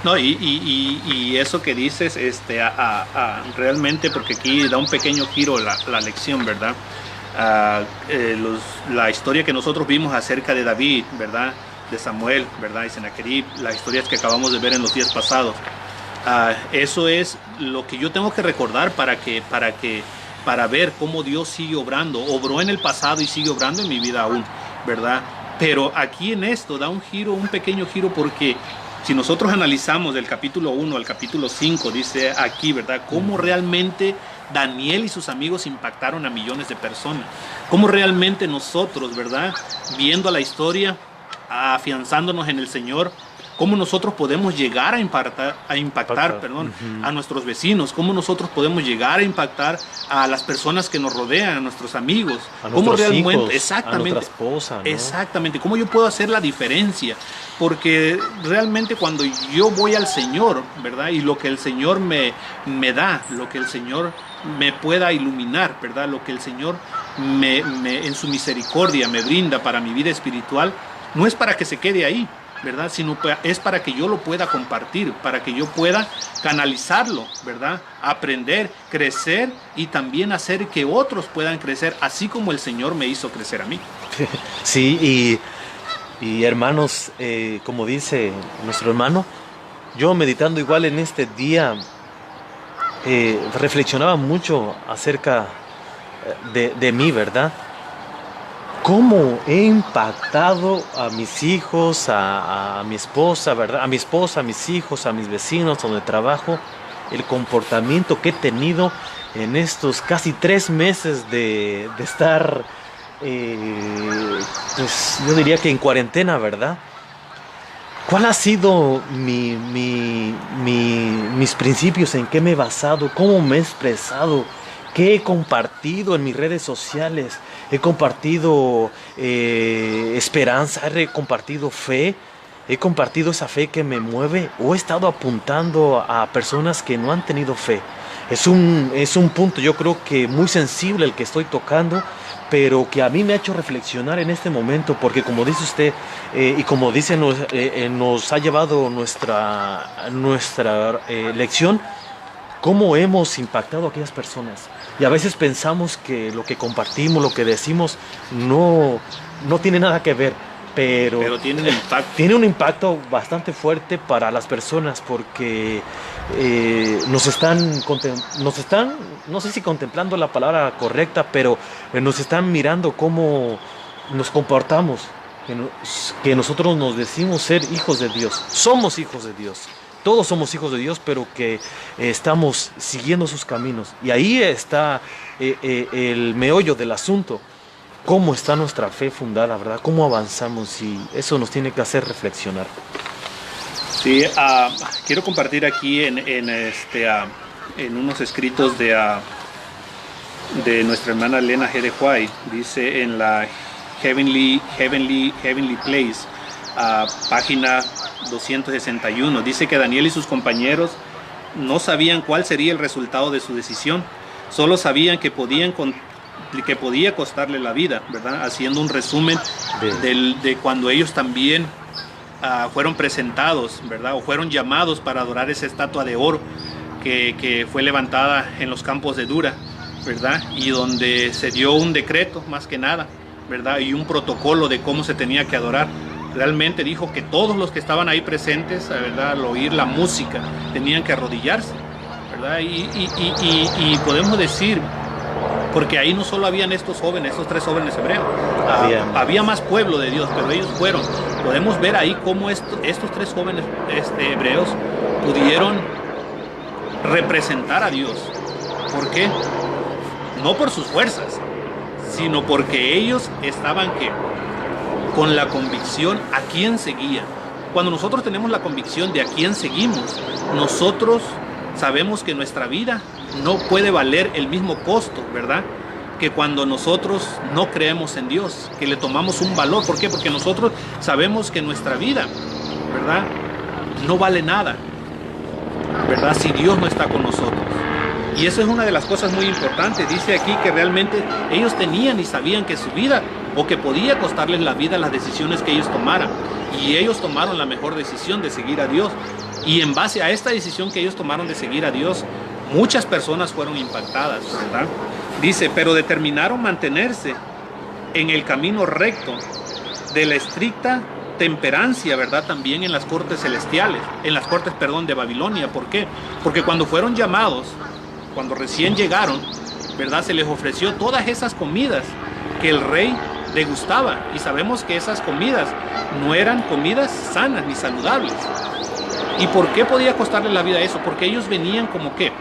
No, y eso que dices, realmente, porque aquí da un pequeño giro la lección, ¿verdad? La historia que nosotros vimos acerca de David, ¿verdad?, de Samuel, ¿verdad?, y Sennacherib, las historias que acabamos de ver en los días pasados. Eso es lo que yo tengo que recordar para ver cómo Dios sigue obrando. Obró en el pasado y sigue obrando en mi vida aún, ¿verdad? Pero aquí en esto da un pequeño giro, porque Si nosotros analizamos del capítulo 1 al capítulo 5, dice aquí, ¿verdad? Cómo realmente Daniel y sus amigos impactaron a millones de personas. Cómo realmente nosotros, ¿verdad? Viendo la historia, afianzándonos en el Señor, cómo nosotros podemos llegar a impactar, a nuestros vecinos, cómo nosotros podemos llegar a impactar a las personas que nos rodean, a nuestros amigos, a cómo nuestros realmente, hijos, exactamente, a nuestra esposa, ¿no? Exactamente, cómo yo puedo hacer la diferencia, porque realmente cuando yo voy al Señor, ¿verdad? Y lo que el Señor me da, lo que el Señor me pueda iluminar, ¿verdad? Lo que el Señor en su misericordia me brinda para mi vida espiritual, no es para que se quede ahí, ¿verdad? Sino es para que yo lo pueda compartir, para que yo pueda canalizarlo, ¿verdad? Aprender, crecer y también hacer que otros puedan crecer, así como el Señor me hizo crecer a mí. Sí, y hermanos, como dice nuestro hermano, yo meditando igual en este día, reflexionaba mucho acerca de mí, ¿verdad? Cómo he impactado a mis hijos, a mi esposa, ¿verdad? A mi esposa, a mis hijos, a mis vecinos donde trabajo, el comportamiento que he tenido en estos casi 3 meses de estar, pues yo diría que en cuarentena, ¿verdad? ¿Cuál ha sido mis principios? ¿En qué me he basado? ¿Cómo me he expresado? ¿Qué he compartido en mis redes sociales? He compartido esperanza, he compartido fe, he compartido esa fe que me mueve, o he estado apuntando a personas que no han tenido fe. Es un punto, yo creo que muy sensible el que estoy tocando, pero que a mí me ha hecho reflexionar en este momento, porque como dice usted, y como dice, nos ha llevado nuestra lección, cómo hemos impactado a aquellas personas. Y a veces pensamos que lo que compartimos, lo que decimos, no tiene nada que ver, pero tiene un impacto. Tiene un impacto bastante fuerte para las personas, porque nos están, no sé si contemplando la palabra correcta, pero nos están mirando cómo nos comportamos, que nosotros nos decimos ser hijos de Dios, somos hijos de Dios. Todos somos hijos de Dios, pero que estamos siguiendo sus caminos. Y ahí está el meollo del asunto. ¿Cómo está nuestra fe fundada, verdad? ¿Cómo avanzamos? Y eso nos tiene que hacer reflexionar. Sí, quiero compartir aquí en unos escritos de nuestra hermana Elena G. de White. Dice en la Heavenly Place, página 261, dice que Daniel y sus compañeros no sabían cuál sería el resultado de su decisión, solo sabían que podía costarle la vida, ¿verdad? Haciendo un resumen de cuando ellos también fueron presentados, ¿verdad? O fueron llamados para adorar esa estatua de oro que fue levantada en los campos de Dura, ¿verdad? Y donde se dio un decreto, más que nada, ¿verdad? Y un protocolo de cómo se tenía que adorar. Realmente dijo que todos los que estaban ahí presentes, ¿verdad? Al oír la música, tenían que arrodillarse, ¿verdad? Y podemos decir, porque ahí no solo habían estos 3 jóvenes hebreos, había más pueblo de Dios, pero ellos fueron. Podemos ver ahí cómo estos 3 jóvenes hebreos pudieron representar a Dios. ¿Por qué? No por sus fuerzas, sino porque ellos estaban con la convicción a quién seguían. Cuando nosotros tenemos la convicción de a quién seguimos, nosotros sabemos que nuestra vida no puede valer el mismo costo, ¿verdad? Que cuando nosotros no creemos en Dios, que le tomamos un valor. ¿Por qué? Porque nosotros sabemos que nuestra vida, ¿verdad?, no vale nada, ¿verdad?, si Dios no está con nosotros. Y eso es una de las cosas muy importantes. Dice aquí que realmente ellos tenían y sabían que su vida, o que podía costarles la vida, las decisiones que ellos tomaran. Y ellos tomaron la mejor decisión de seguir a Dios. Y en base a esta decisión que ellos tomaron de seguir a Dios, muchas personas fueron impactadas, ¿verdad? Dice, pero determinaron mantenerse en el camino recto de la estricta temperancia, ¿verdad? También en las cortes celestiales, en las cortes, de Babilonia. ¿Por qué? Porque cuando fueron llamados, cuando recién llegaron, ¿verdad?, se les ofreció todas esas comidas que el rey le gustaba. Y sabemos que esas comidas no eran comidas sanas ni saludables, ¿Y por qué podía costarle la vida eso? Porque ellos venían como ¿qué?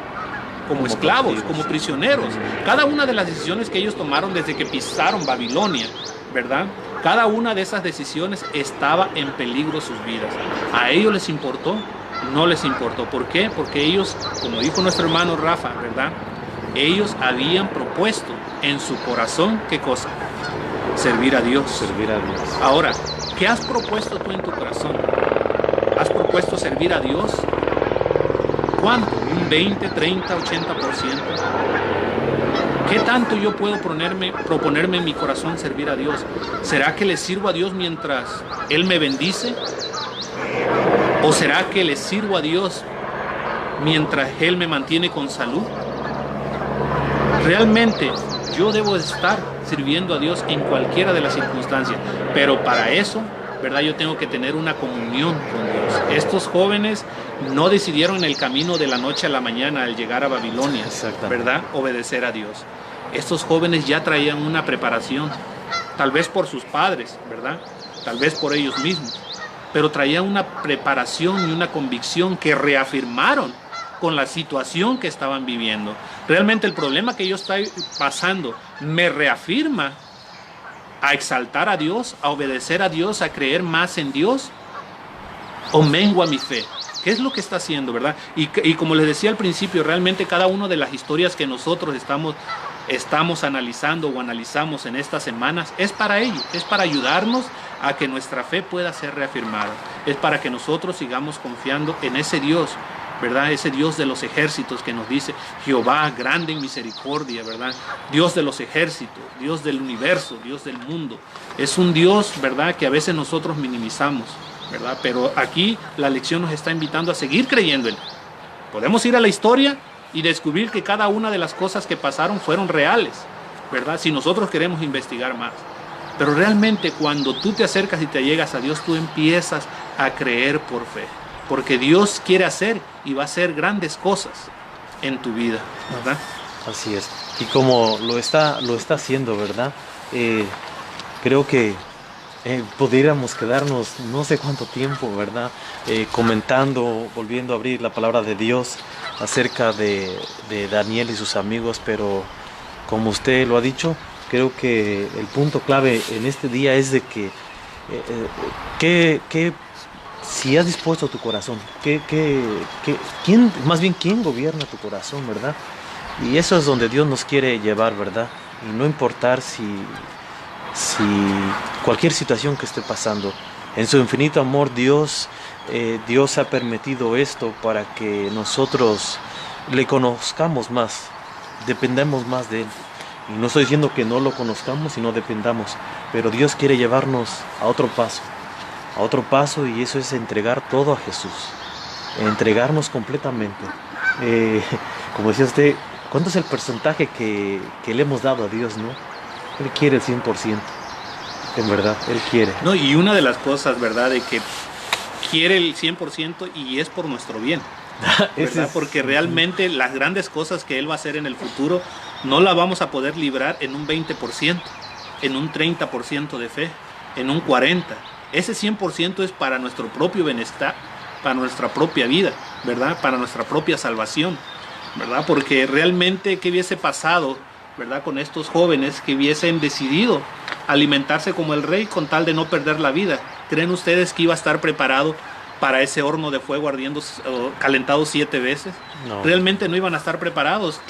Como esclavos, cautivos, como sí. prisioneros. Cada una de las decisiones que ellos tomaron desde que pisaron Babilonia, ¿verdad? Cada una de esas decisiones estaba en peligro sus vidas. ¿A ellos les importó? No les importó. ¿Por qué? Porque ellos, como dijo nuestro hermano Rafa, ¿verdad? Ellos habían propuesto en su corazón, ¿qué cosa? Servir a Dios. Servir a Dios. Ahora, ¿qué has propuesto tú en tu corazón? ¿Has propuesto servir a Dios? ¿Cuánto? ¿Un 20, 30, 80%? ¿Qué tanto yo puedo proponerme en mi corazón servir a Dios? ¿Será que le sirvo a Dios mientras Él me bendice? ¿O será que le sirvo a Dios mientras Él me mantiene con salud? Realmente yo debo estar sirviendo a Dios en cualquiera de las circunstancias, pero para eso, ¿verdad? Yo tengo que tener una comunión con Dios. Estos jóvenes no decidieron en el camino de la noche a la mañana al llegar a Babilonia, ¿verdad? Obedecer a Dios. Estos jóvenes ya traían una preparación, tal vez por sus padres, ¿verdad? Tal vez por ellos mismos, pero traían una preparación y una convicción que reafirmaron con la situación que estaban viviendo. Realmente el problema que yo estoy pasando me reafirma a exaltar a Dios, a obedecer a Dios, a creer más en Dios, o mengua mi fe. ¿Qué es lo que está haciendo, verdad? Y como les decía al principio, realmente cada una de las historias que nosotros estamos analizando o analizamos en estas semanas es para ello, es para ayudarnos a que nuestra fe pueda ser reafirmada. Es para que nosotros sigamos confiando en ese Dios, ¿verdad? Ese Dios de los ejércitos que nos dice Jehová grande en misericordia, ¿verdad? Dios de los ejércitos, Dios del universo, Dios del mundo. Es un Dios, ¿verdad?, que a veces nosotros minimizamos, ¿verdad? Pero aquí la lección nos está invitando a seguir creyendo en Él. Podemos ir a la historia y descubrir que cada una de las cosas que pasaron fueron reales, ¿verdad? Si nosotros queremos investigar más. Pero realmente cuando tú te acercas y te llegas a Dios, tú empiezas a creer por fe. Porque Dios quiere hacer y va a hacer grandes cosas en tu vida, ¿verdad? Así es. Y como lo está haciendo, ¿verdad? Creo que pudiéramos quedarnos no sé cuánto tiempo, ¿verdad? Comentando, volviendo a abrir la palabra de Dios acerca de Daniel y sus amigos, pero como usted lo ha dicho, creo que el punto clave en este día es de que si has dispuesto tu corazón, ¿quién gobierna tu corazón, verdad? Y eso es donde Dios nos quiere llevar, ¿verdad? Y no importar si cualquier situación que esté pasando, en su infinito amor Dios ha permitido esto para que nosotros le conozcamos más, dependamos más de Él. Y no estoy diciendo que no lo conozcamos, sino dependamos, pero Dios quiere llevarnos a otro paso, y eso es entregar todo a Jesús, entregarnos completamente. Como decía usted, ¿cuánto es el porcentaje que le hemos dado a Dios, no? Él quiere el 100%, en verdad, Él quiere. No, y una de las cosas, ¿verdad?, de que quiere el 100% y es por nuestro bien, ¿verdad? Porque realmente las grandes cosas que Él va a hacer en el futuro no las vamos a poder librar en un 20%, en un 30% de fe, en un 40%. Ese 100% es para nuestro propio bienestar, para nuestra propia vida, ¿verdad? Para nuestra propia salvación, ¿verdad? Porque realmente, ¿qué hubiese pasado, verdad, con estos jóvenes que hubiesen decidido alimentarse como el rey con tal de no perder la vida? ¿Creen ustedes que iba a estar preparado para ese horno de fuego ardiendo, calentado 7 veces? No. Realmente no iban a estar preparados.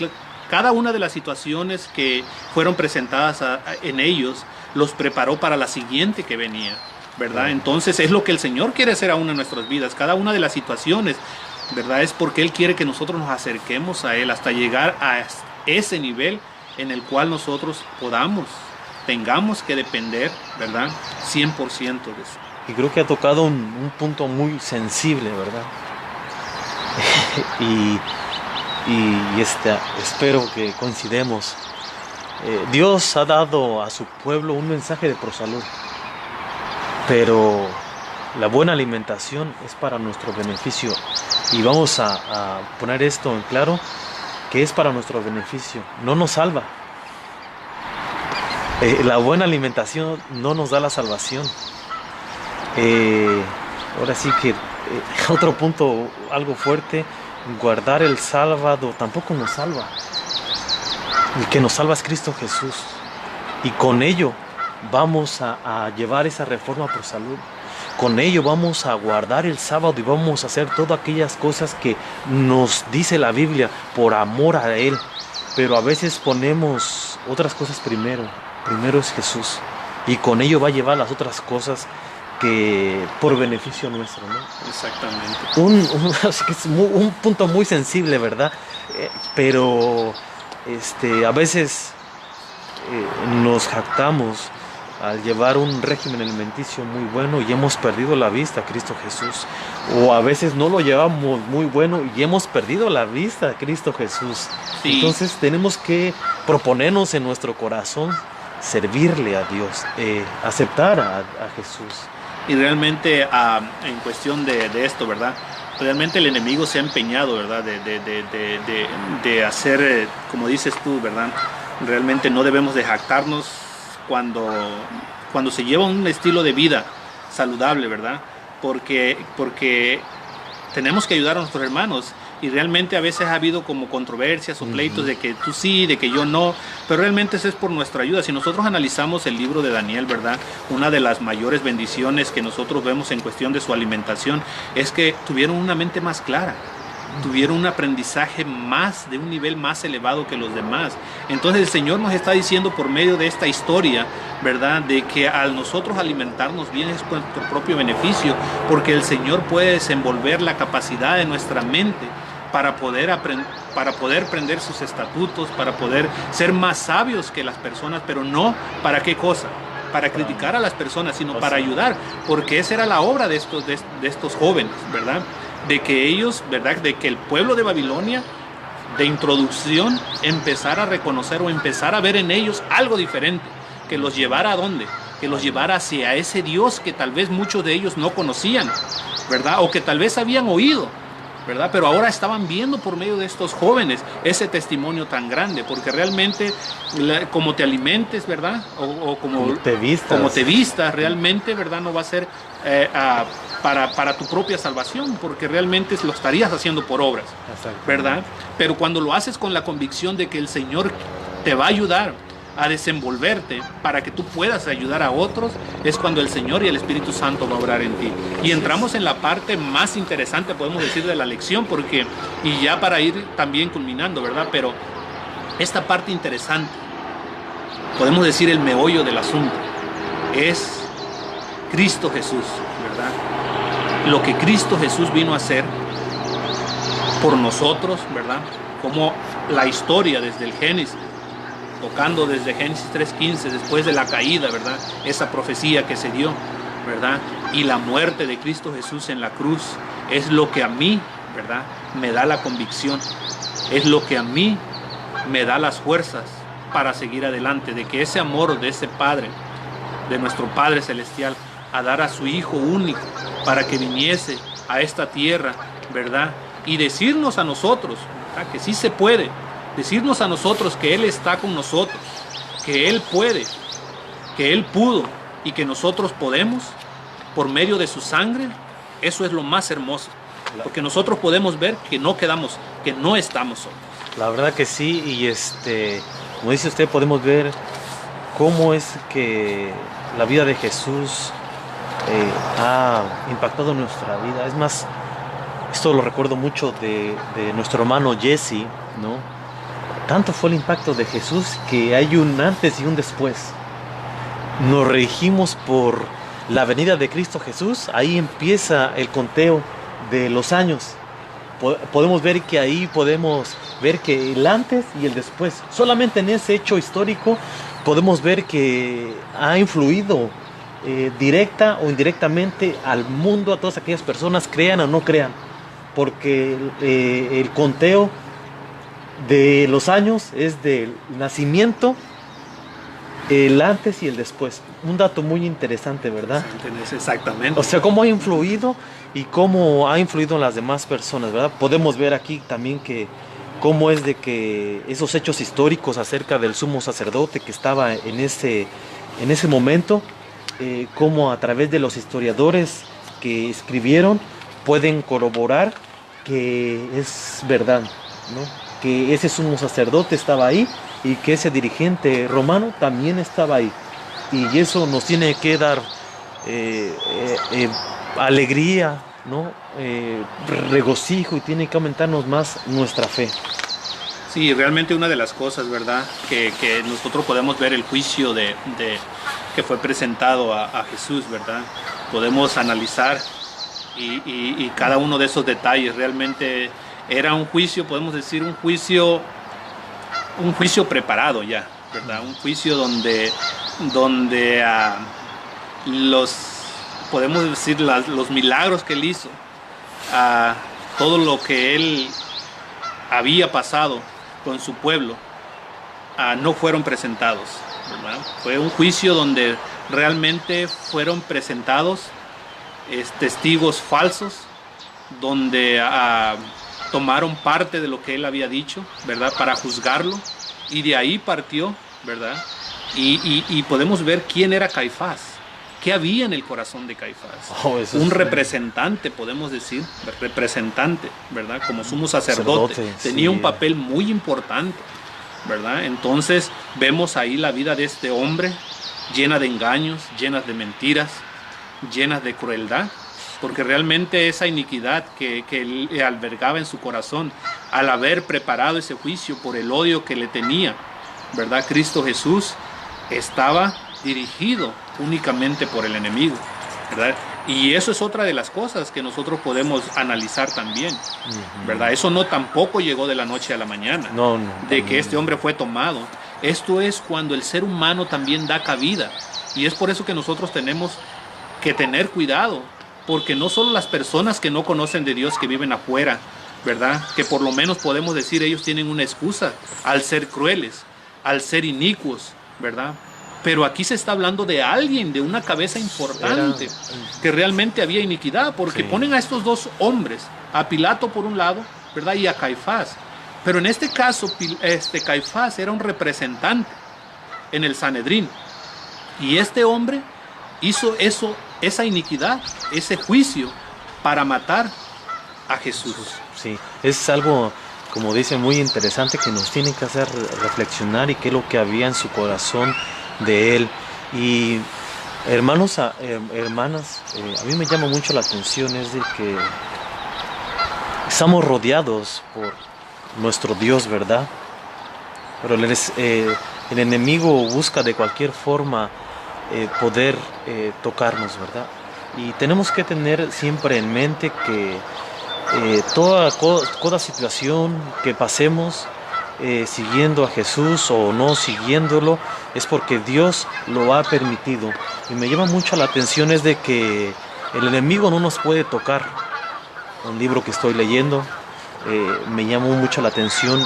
Cada una de las situaciones que fueron presentadas en ellos los preparó para la siguiente que venía, ¿verdad? Entonces es lo que el Señor quiere hacer aún en nuestras vidas. Cada una de las situaciones, ¿verdad?, es porque Él quiere que nosotros nos acerquemos a Él hasta llegar a ese nivel en el cual nosotros tengamos que depender, ¿verdad?, 100% de eso. Y creo que ha tocado un punto muy sensible, ¿verdad? y espero que coincidemos. Dios ha dado a su pueblo un mensaje de prosalud, pero la buena alimentación es para nuestro beneficio, y vamos a poner esto en claro, que es para nuestro beneficio, no nos salva. La buena alimentación no nos da la salvación. Ahora sí que otro punto, algo fuerte, guardar el sábado tampoco nos salva. El que nos salva es Cristo Jesús. Y con ello vamos a llevar esa reforma por salud. Con ello vamos a guardar el sábado y vamos a hacer todas aquellas cosas que nos dice la Biblia por amor a Él. Pero a veces ponemos otras cosas primero. Primero es Jesús. Y con ello va a llevar las otras cosas que por beneficio nuestro, ¿no? Exactamente. Así que es un punto muy sensible, ¿verdad? Pero a veces nos jactamos al llevar un régimen alimenticio muy bueno y hemos perdido la vista a Cristo Jesús. O a veces no lo llevamos muy bueno y hemos perdido la vista a Cristo Jesús. Sí. Entonces tenemos que proponernos en nuestro corazón servirle a Dios, aceptar a Jesús. Y realmente en cuestión de esto, ¿verdad? Realmente el enemigo se ha empeñado, ¿verdad? De hacer, como dices tú, ¿verdad? Realmente no debemos de jactarnos cuando se lleva un estilo de vida saludable, ¿verdad? Porque tenemos que ayudar a nuestros hermanos. Y realmente a veces ha habido como controversias o pleitos de que tú sí, de que yo no, pero realmente eso es por nuestra ayuda. Si nosotros analizamos el libro de Daniel, ¿verdad? Una de las mayores bendiciones que nosotros vemos en cuestión de su alimentación es que tuvieron una mente más clara, tuvieron un aprendizaje más, de un nivel más elevado que los demás. Entonces el Señor nos está diciendo por medio de esta historia, ¿verdad? De que al nosotros alimentarnos bien es por nuestro propio beneficio, porque el Señor puede desenvolver la capacidad de nuestra mente para poder aprender sus estatutos, para poder ser más sabios que las personas, pero no para qué cosa, para criticar a las personas, sino para ayudar, porque esa era la obra de estos jóvenes, ¿verdad? De que ellos, ¿verdad? De que el pueblo de Babilonia, de introducción, empezara a reconocer o empezar a ver en ellos algo diferente, que los llevara ¿a dónde? Que los llevara hacia ese Dios que tal vez muchos de ellos no conocían, ¿verdad? O que tal vez habían oído, ¿verdad? Pero ahora estaban viendo por medio de estos jóvenes ese testimonio tan grande, porque realmente como te alimentes, ¿verdad? O como te vistas realmente, ¿verdad? No va a ser para tu propia salvación, porque realmente lo estarías haciendo por obras, ¿verdad? Pero cuando lo haces con la convicción de que el Señor te va a ayudar a desenvolverte para que tú puedas ayudar a otros, es cuando el Señor y el Espíritu Santo va a obrar en ti. Y entramos en la parte más interesante, podemos decir, de la lección, porque, y ya para ir también culminando, ¿verdad? Pero esta parte interesante, podemos decir el meollo del asunto, es Cristo Jesús, ¿verdad? Lo que Cristo Jesús vino a hacer por nosotros, ¿verdad? Como la historia desde el Génesis, tocando desde Génesis 3:15, después de la caída, ¿verdad? Esa profecía que se dio, ¿verdad? Y la muerte de Cristo Jesús en la cruz es lo que a mí, ¿verdad? Me da la convicción, es lo que a mí me da las fuerzas para seguir adelante, de que ese amor de ese Padre, de nuestro Padre Celestial, a dar a su Hijo único para que viniese a esta tierra, ¿verdad? Y decirnos a nosotros, ¿verdad? Que sí se puede, decirnos a nosotros que Él está con nosotros, que Él puede, que Él pudo y que nosotros podemos por medio de su sangre. Eso es lo más hermoso, porque nosotros podemos ver que no quedamos, que no estamos solos. La verdad que sí, y como dice usted, podemos ver cómo es que la vida de Jesús ha impactado nuestra vida. Es más, esto lo recuerdo mucho de nuestro hermano Jesse, ¿no? Tanto fue el impacto de Jesús que hay un antes y un después. Nos regimos por la venida de Cristo Jesús. Ahí empieza el conteo de los años. Podemos ver que ahí podemos ver que el antes y el después. Solamente en ese hecho histórico podemos ver que ha influido directa o indirectamente al mundo, a todas aquellas personas, crean o no crean. Porque el conteo de los años es del nacimiento, el antes y el después. Un dato muy interesante, ¿verdad? Exactamente. O sea, cómo ha influido y cómo ha influido en las demás personas, ¿verdad? Podemos ver aquí también que cómo es de que esos hechos históricos acerca del sumo sacerdote que estaba en ese momento, cómo a través de los historiadores que escribieron pueden corroborar que es verdad, ¿no? Que ese sumo sacerdote estaba ahí y que ese dirigente romano también estaba ahí. Y eso nos tiene que dar alegría, ¿no? Regocijo, y tiene que aumentarnos más nuestra fe. Sí, realmente una de las cosas, ¿verdad? Que nosotros podemos ver el juicio que fue presentado a Jesús, ¿verdad? Podemos analizar y cada uno de esos detalles. Realmente era un juicio, podemos decir, un juicio preparado ya, ¿verdad? Un juicio donde podemos decir, los milagros que él hizo, todo lo que él había pasado con su pueblo, no fueron presentados, ¿verdad? Fue un juicio donde realmente fueron presentados testigos falsos, donde tomaron parte de lo que él había dicho, ¿verdad? Para juzgarlo, y de ahí partió, ¿verdad? Y podemos ver quién era Caifás, qué había en el corazón de Caifás. Un representante, podemos decir, representante, ¿verdad? Como sumo sacerdote, tenía un papel muy importante, ¿verdad? Entonces vemos ahí la vida de este hombre llena de engaños, llenas de mentiras, llenas de crueldad, porque realmente esa iniquidad que él albergaba en su corazón al haber preparado ese juicio por el odio que le tenía, ¿verdad? Cristo Jesús estaba dirigido únicamente por el enemigo, ¿verdad? Y eso es otra de las cosas que nosotros podemos analizar también, ¿verdad? Eso no tampoco llegó de la noche a la mañana, de que este hombre fue tomado. Esto es cuando el ser humano también da cabida, y es por eso que nosotros tenemos que tener cuidado, porque no solo las personas que no conocen de Dios, que viven afuera, ¿verdad? Que por lo menos podemos decir ellos tienen una excusa al ser crueles, al ser inicuos, ¿verdad? Pero aquí se está hablando de alguien, de una cabeza importante, que realmente había iniquidad, porque ponen a estos dos hombres, a Pilato por un lado, ¿verdad? Y a Caifás. Pero en este caso, Caifás era un representante en el Sanedrín. Y este hombre hizo esa iniquidad, ese juicio, para matar a Jesús. Sí, es algo, como dice, muy interesante, que nos tiene que hacer reflexionar y qué es lo que había en su corazón de él. Y hermanos, hermanas, a mí me llama mucho la atención es de que estamos rodeados por nuestro Dios, ¿verdad? Pero el enemigo busca de cualquier forma poder tocarnos, ¿verdad? Y tenemos que tener siempre en mente que toda situación que pasemos, siguiendo a Jesús o no siguiéndolo, es porque Dios lo ha permitido. Y me llama mucho la atención es de que el enemigo no nos puede tocar. Un libro que estoy leyendo me llamó mucho la atención,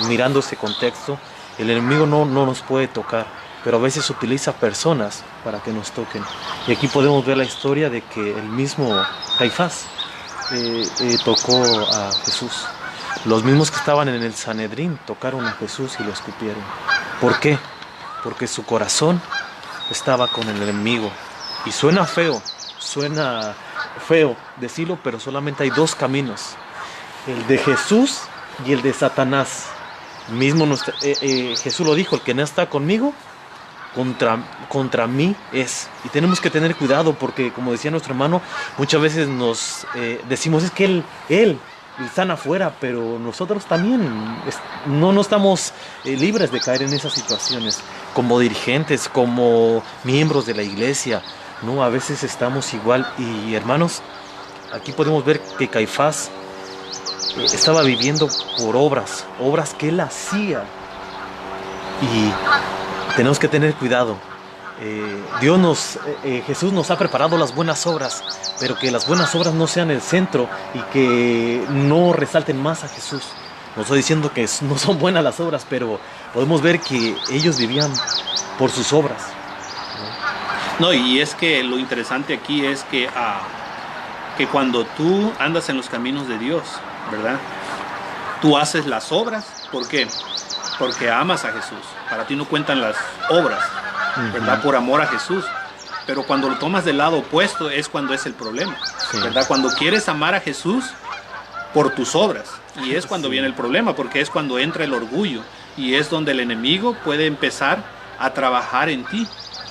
mirando ese contexto. El enemigo no nos puede tocar, pero a veces utiliza personas para que nos toquen. Y aquí podemos ver la historia de que el mismo Caifás tocó a Jesús. Los mismos que estaban en el Sanedrín tocaron a Jesús y lo escupieron. ¿Por qué? Porque su corazón estaba con el enemigo. Y suena feo decirlo, pero solamente hay dos caminos: el de Jesús y el de Satanás. Jesús lo dijo: el que no está conmigo, contra mí es. Y tenemos que tener cuidado, porque como decía nuestro hermano, muchas veces nos decimos es que él están afuera, pero nosotros también no estamos libres de caer en esas situaciones como dirigentes, como miembros de la iglesia, ¿no? A veces estamos igual. Y hermanos, aquí podemos ver que Caifás estaba viviendo por obras que él hacía, y tenemos que tener cuidado. Jesús nos ha preparado las buenas obras, pero que las buenas obras no sean el centro y que no resalten más a Jesús. No estoy diciendo que no son buenas las obras, pero podemos ver que ellos vivían por sus obras, ¿no? Y es que lo interesante aquí es que cuando tú andas en los caminos de Dios, ¿verdad? Tú haces las obras, ¿por qué? Porque amas a Jesús. Para ti no cuentan las obras, ¿verdad? Por amor a Jesús. Pero cuando lo tomas del lado opuesto es cuando es el problema, Sí. ¿verdad? Cuando quieres amar a Jesús por tus obras, y es cuando Sí. viene el problema, porque es cuando entra el orgullo, y es donde el enemigo puede empezar a trabajar en ti,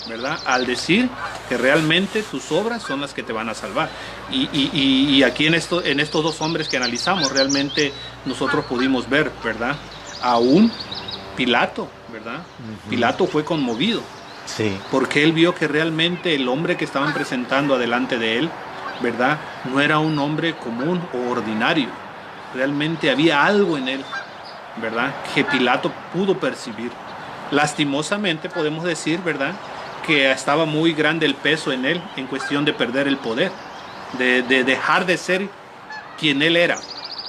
¿verdad? Al decir que realmente tus obras son las que te van a salvar. Y aquí en estos dos hombres que analizamos, realmente nosotros pudimos ver, ¿verdad? Aún Pilato, ¿verdad? Pilato fue conmovido, Sí. porque él vio que realmente el hombre que estaban presentando adelante de él, ¿verdad? No era un hombre común o ordinario. Realmente había algo en él, ¿verdad? Que Pilato pudo percibir. Lastimosamente podemos decir, ¿verdad? Que estaba muy grande el peso en él en cuestión de perder el poder, de dejar de ser quien él era.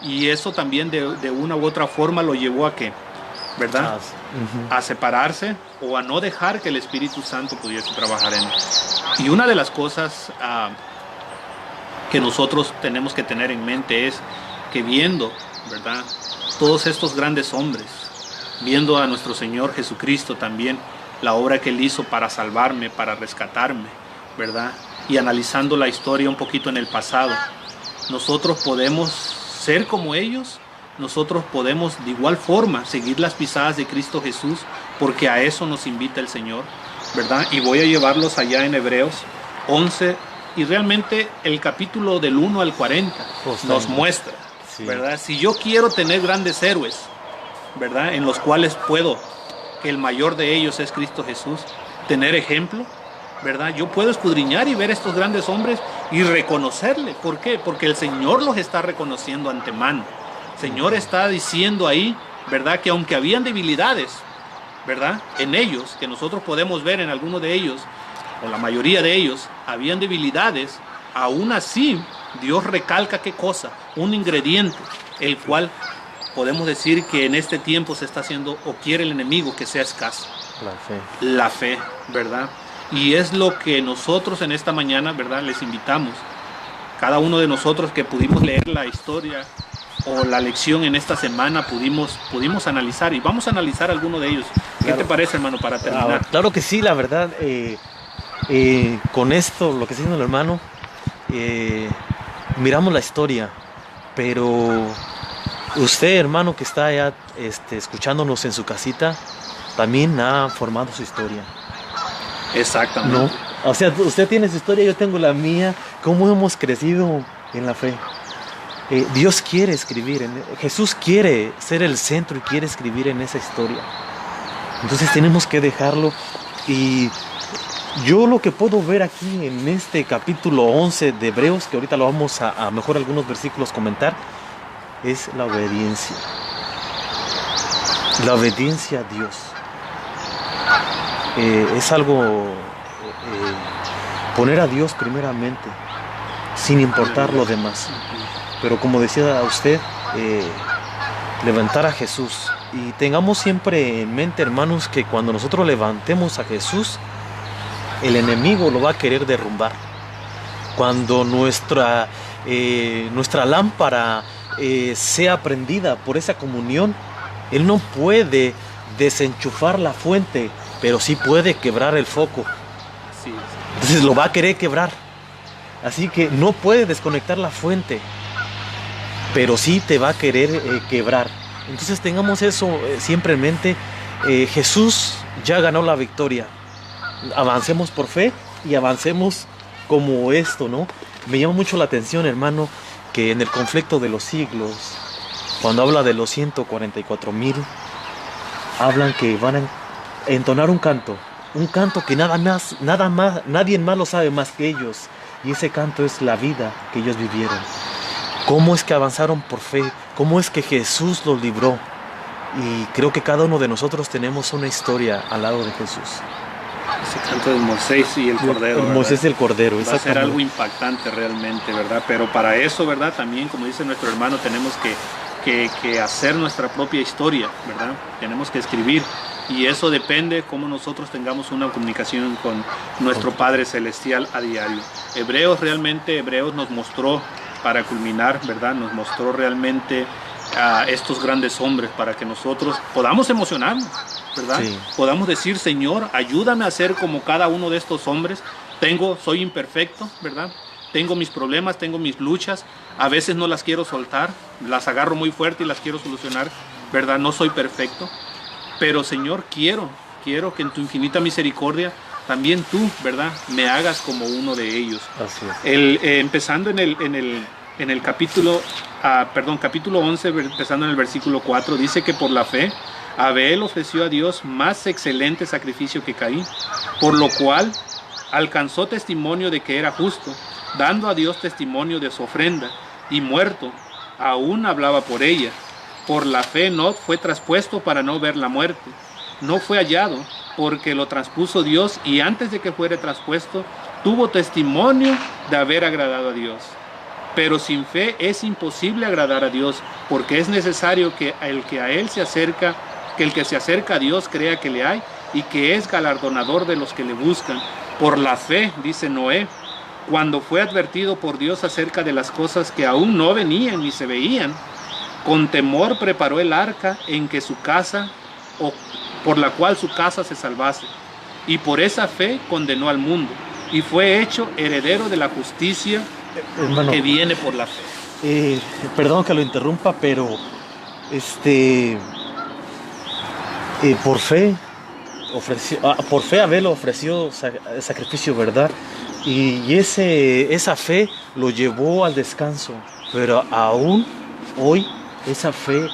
Y eso también de una u otra forma lo llevó a que, ¿verdad? A separarse o a no dejar que el Espíritu Santo pudiese trabajar en él. Y una de las cosas que nosotros tenemos que tener en mente es que viendo, ¿verdad? Todos estos grandes hombres, viendo a nuestro Señor Jesucristo también, la obra que Él hizo para salvarme, para rescatarme, ¿verdad? Y analizando la historia un poquito en el pasado, nosotros podemos ser como ellos, nosotros podemos de igual forma seguir las pisadas de Cristo Jesús, porque a eso nos invita el Señor, ¿verdad? Y voy a llevarlos allá en Hebreos 11, y realmente el capítulo del 1 al 40 nos muestra, Sí. ¿verdad? Si yo quiero tener grandes héroes, ¿verdad? En los cuales puedo, que el mayor de ellos es Cristo Jesús, tener ejemplo, ¿verdad? Yo puedo escudriñar y ver estos grandes hombres y reconocerle. ¿Por qué? Porque el Señor los está reconociendo antemano. El Señor está diciendo ahí, ¿verdad? Que aunque habían debilidades, ¿verdad? En ellos, que nosotros podemos ver en algunos de ellos, o la mayoría de ellos, habían debilidades, aún así Dios recalca qué cosa, un ingrediente, el cual podemos decir que en este tiempo se está haciendo o quiere el enemigo que sea escaso. La fe. La fe, ¿verdad? Y es lo que nosotros en esta mañana, ¿verdad? Les invitamos. Cada uno de nosotros que pudimos leer la historia o la lección en esta semana pudimos analizar, y vamos a analizar alguno de ellos. ¿Qué Claro. te parece, hermano, para terminar? Claro que sí, la verdad. Con esto, lo que está diciendo el hermano, miramos la historia, pero usted, hermano, que está allá escuchándonos en su casita, también ha formado su historia, Exactamente. ¿no? O sea, usted tiene su historia, yo tengo la mía. ¿Cómo hemos crecido en la fe? Dios quiere escribir, Jesús quiere ser el centro y quiere escribir en esa historia. Entonces tenemos que dejarlo. Y yo lo que puedo ver aquí en este capítulo 11 de Hebreos, que ahorita lo vamos a mejor algunos versículos comentar, es la obediencia. La obediencia a Dios. Es algo, poner a Dios primeramente, sin importar lo demás. Pero como decía usted, levantar a Jesús. Y tengamos siempre en mente, hermanos, que cuando nosotros levantemos a Jesús, el enemigo lo va a querer derrumbar. Cuando nuestra lámpara sea prendida por esa comunión, Él no puede desenchufar la fuente, pero sí puede quebrar el foco. Sí. Entonces lo va a querer quebrar. Así que no puede desconectar la fuente, pero sí te va a querer quebrar. Entonces tengamos eso siempre en mente. Jesús ya ganó la victoria. Avancemos por fe y avancemos como esto, ¿no? Me llama mucho la atención, hermano, que en el conflicto de los siglos, cuando habla de los 144,000, hablan que van a entonar un canto que nadie más lo sabe más que ellos, y ese canto es la vida que ellos vivieron. ¿Cómo es que avanzaron por fe? ¿Cómo es que Jesús los libró? Y creo que cada uno de nosotros tenemos una historia al lado de Jesús. Ese canto de Moisés y el Cordero. El Moisés y el Cordero, Va a ser exactamente. algo impactante realmente, ¿verdad? Pero para eso, ¿verdad? También, como dice nuestro hermano, tenemos que hacer nuestra propia historia, ¿verdad? Tenemos que escribir. Y eso depende cómo nosotros tengamos una comunicación con nuestro Padre Celestial a diario. Hebreos nos mostró, para culminar, ¿verdad? Nos mostró realmente a estos grandes hombres para que nosotros podamos emocionarnos, ¿verdad? Sí. Podamos decir, Señor, ayúdame a ser como cada uno de estos hombres, soy imperfecto, ¿verdad? Tengo mis problemas, tengo mis luchas, a veces no las quiero soltar, las agarro muy fuerte y las quiero solucionar, ¿verdad? No soy perfecto, pero Señor, quiero que en tu infinita misericordia también tú, ¿verdad?, me hagas como uno de ellos. Así es. Empezando en el capítulo 11, empezando en el versículo 4, dice que por la fe Abel ofreció a Dios más excelente sacrificio que Caín, por lo cual alcanzó testimonio de que era justo, dando a Dios testimonio de su ofrenda, y muerto, aún hablaba por ella. Por la fe Enoc fue traspuesto para no ver la muerte. No fue hallado, porque lo traspuso Dios, y antes de que fuera traspuesto, tuvo testimonio de haber agradado a Dios. Pero sin fe es imposible agradar a Dios, porque es necesario que el que se acerca a Dios crea que le hay, y que es galardonador de los que le buscan. Por la fe, dice Noé, cuando fue advertido por Dios acerca de las cosas que aún no venían ni se veían, con temor preparó el arca en que su casa, o por la cual su casa se salvase. Y por esa fe condenó al mundo, y fue hecho heredero de la justicia, hermano, que viene por la fe. Perdón que lo interrumpa, pero por fe Abel ofreció sacrificio, ¿verdad? Y esa fe lo llevó al descanso, pero aún hoy esa fe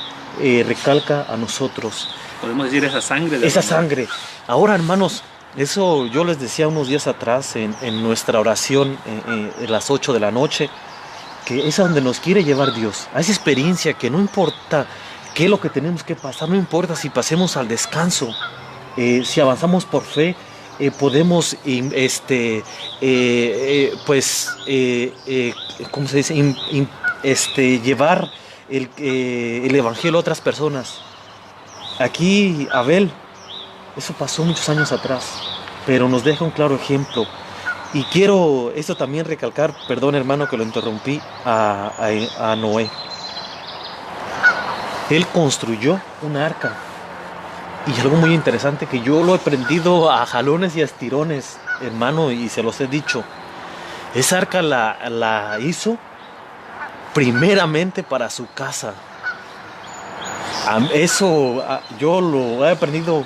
recalca a nosotros. Podemos decir esa sangre. Esa sangre. Ahora, hermanos, eso yo les decía unos días atrás en nuestra oración en las 8 de la noche, que es a donde nos quiere llevar Dios, a esa experiencia que no importa qué es lo que tenemos que pasar, no importa si pasemos al descanso, si avanzamos por fe, podemos, ¿cómo se dice? Llevar el evangelio a otras personas. Aquí Abel, eso pasó muchos años atrás, pero nos deja un claro ejemplo. Y quiero esto también recalcar, perdón hermano que lo interrumpí, a Noé. Él construyó una arca. Y algo muy interesante que yo lo he aprendido a jalones y a estirones, hermano, y se los he dicho. Esa arca la hizo primeramente para su casa. Eso yo lo he aprendido,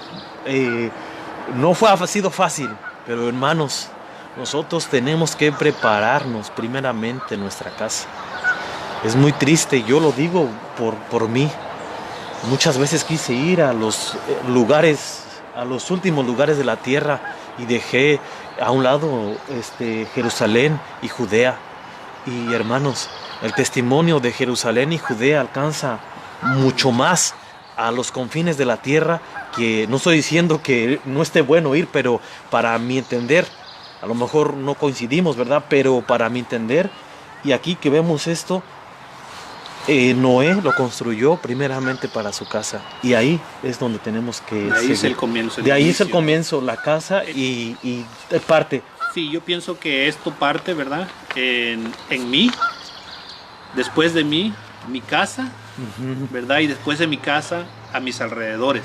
no ha sido fácil, pero hermanos, nosotros tenemos que prepararnos primeramente en nuestra casa. Es muy triste, yo lo digo por mí. Muchas veces quise ir a los lugares, a los últimos lugares de la tierra, y dejé a un lado Jerusalén y Judea. Y hermanos, el testimonio de Jerusalén y Judea alcanza mucho más a los confines de la tierra, que no estoy diciendo que no esté bueno ir, pero para mi entender, a lo mejor no coincidimos, ¿verdad? Pero para mi entender, y aquí que vemos esto, Noé lo construyó primeramente para su casa, y ahí es donde tenemos que de ahí seguir. Es el comienzo. De ahí es el comienzo, la casa y parte. Sí, yo pienso que esto parte, ¿verdad? En mí, después de mí, mi casa, ¿verdad? Y después de mi casa, a mis alrededores,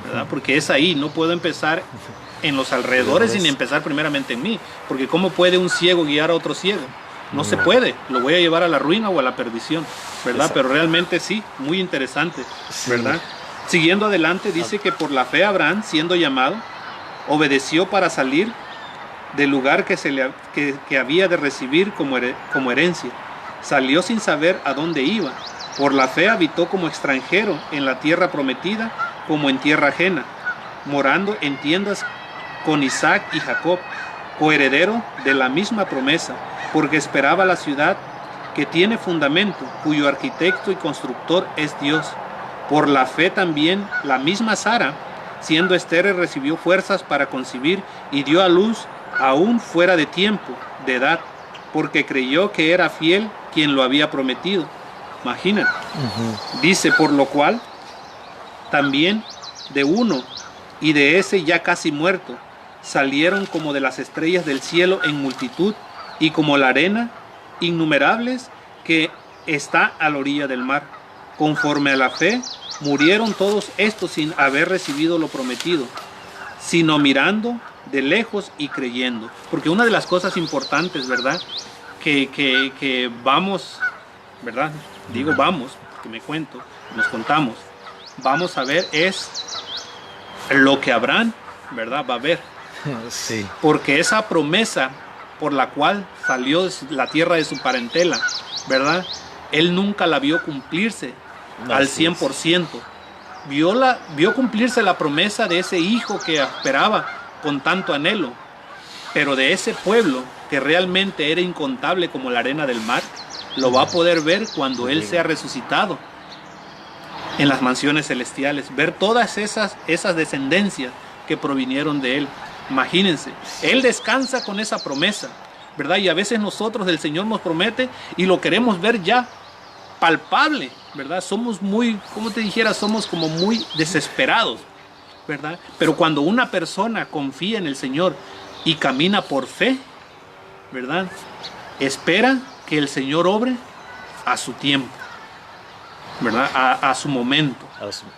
¿verdad? Porque es ahí, no puedo empezar en los alrededores sin empezar primeramente en mí, porque ¿cómo puede un ciego guiar a otro ciego? No se puede, lo voy a llevar a la ruina o a la perdición, ¿verdad? Exacto. Pero realmente sí, muy interesante, ¿verdad? Sí. Siguiendo adelante, dice que por la fe Abraham, siendo llamado, obedeció para salir del lugar que había de recibir como herencia. Salió sin saber a dónde iba. Por la fe habitó como extranjero en la tierra prometida, como en tierra ajena, morando en tiendas con Isaac y Jacob, coheredero de la misma promesa, porque esperaba la ciudad que tiene fundamento, cuyo arquitecto y constructor es Dios. Por la fe también la misma Sara, siendo estéril, recibió fuerzas para concebir y dio a luz aún fuera de tiempo, de edad, porque creyó que era fiel quien lo había prometido. Imagínate. Dice, por lo cual también de uno y de ese ya casi muerto salieron como de las estrellas del cielo en multitud, y como la arena innumerables que está a la orilla del mar. Conforme a la fe murieron todos estos sin haber recibido lo prometido, sino mirando de lejos y creyendo. Porque una de las cosas importantes, ¿verdad? Que vamos, ¿verdad? Digo vamos, que me cuento, nos contamos. Vamos a ver es lo que Abraham, ¿verdad? Va a ver. Sí. Porque esa promesa por la cual salió de la tierra de su parentela, ¿verdad? Él nunca la vio cumplirse al 100%. Vio cumplirse la promesa de ese hijo que esperaba con tanto anhelo, pero de ese pueblo que realmente era incontable como la arena del mar, lo va a poder ver cuando él sea resucitado en las mansiones celestiales, ver todas esas descendencias que provinieron de él. Imagínense, él descansa con esa promesa, ¿verdad? Y a veces nosotros, el Señor nos promete y lo queremos ver ya palpable, ¿verdad? Somos muy, como te dijera, somos como muy desesperados, ¿verdad? Pero cuando una persona confía en el Señor y camina por fe, ¿verdad? Espera que el Señor obre a su tiempo, ¿verdad? A su momento,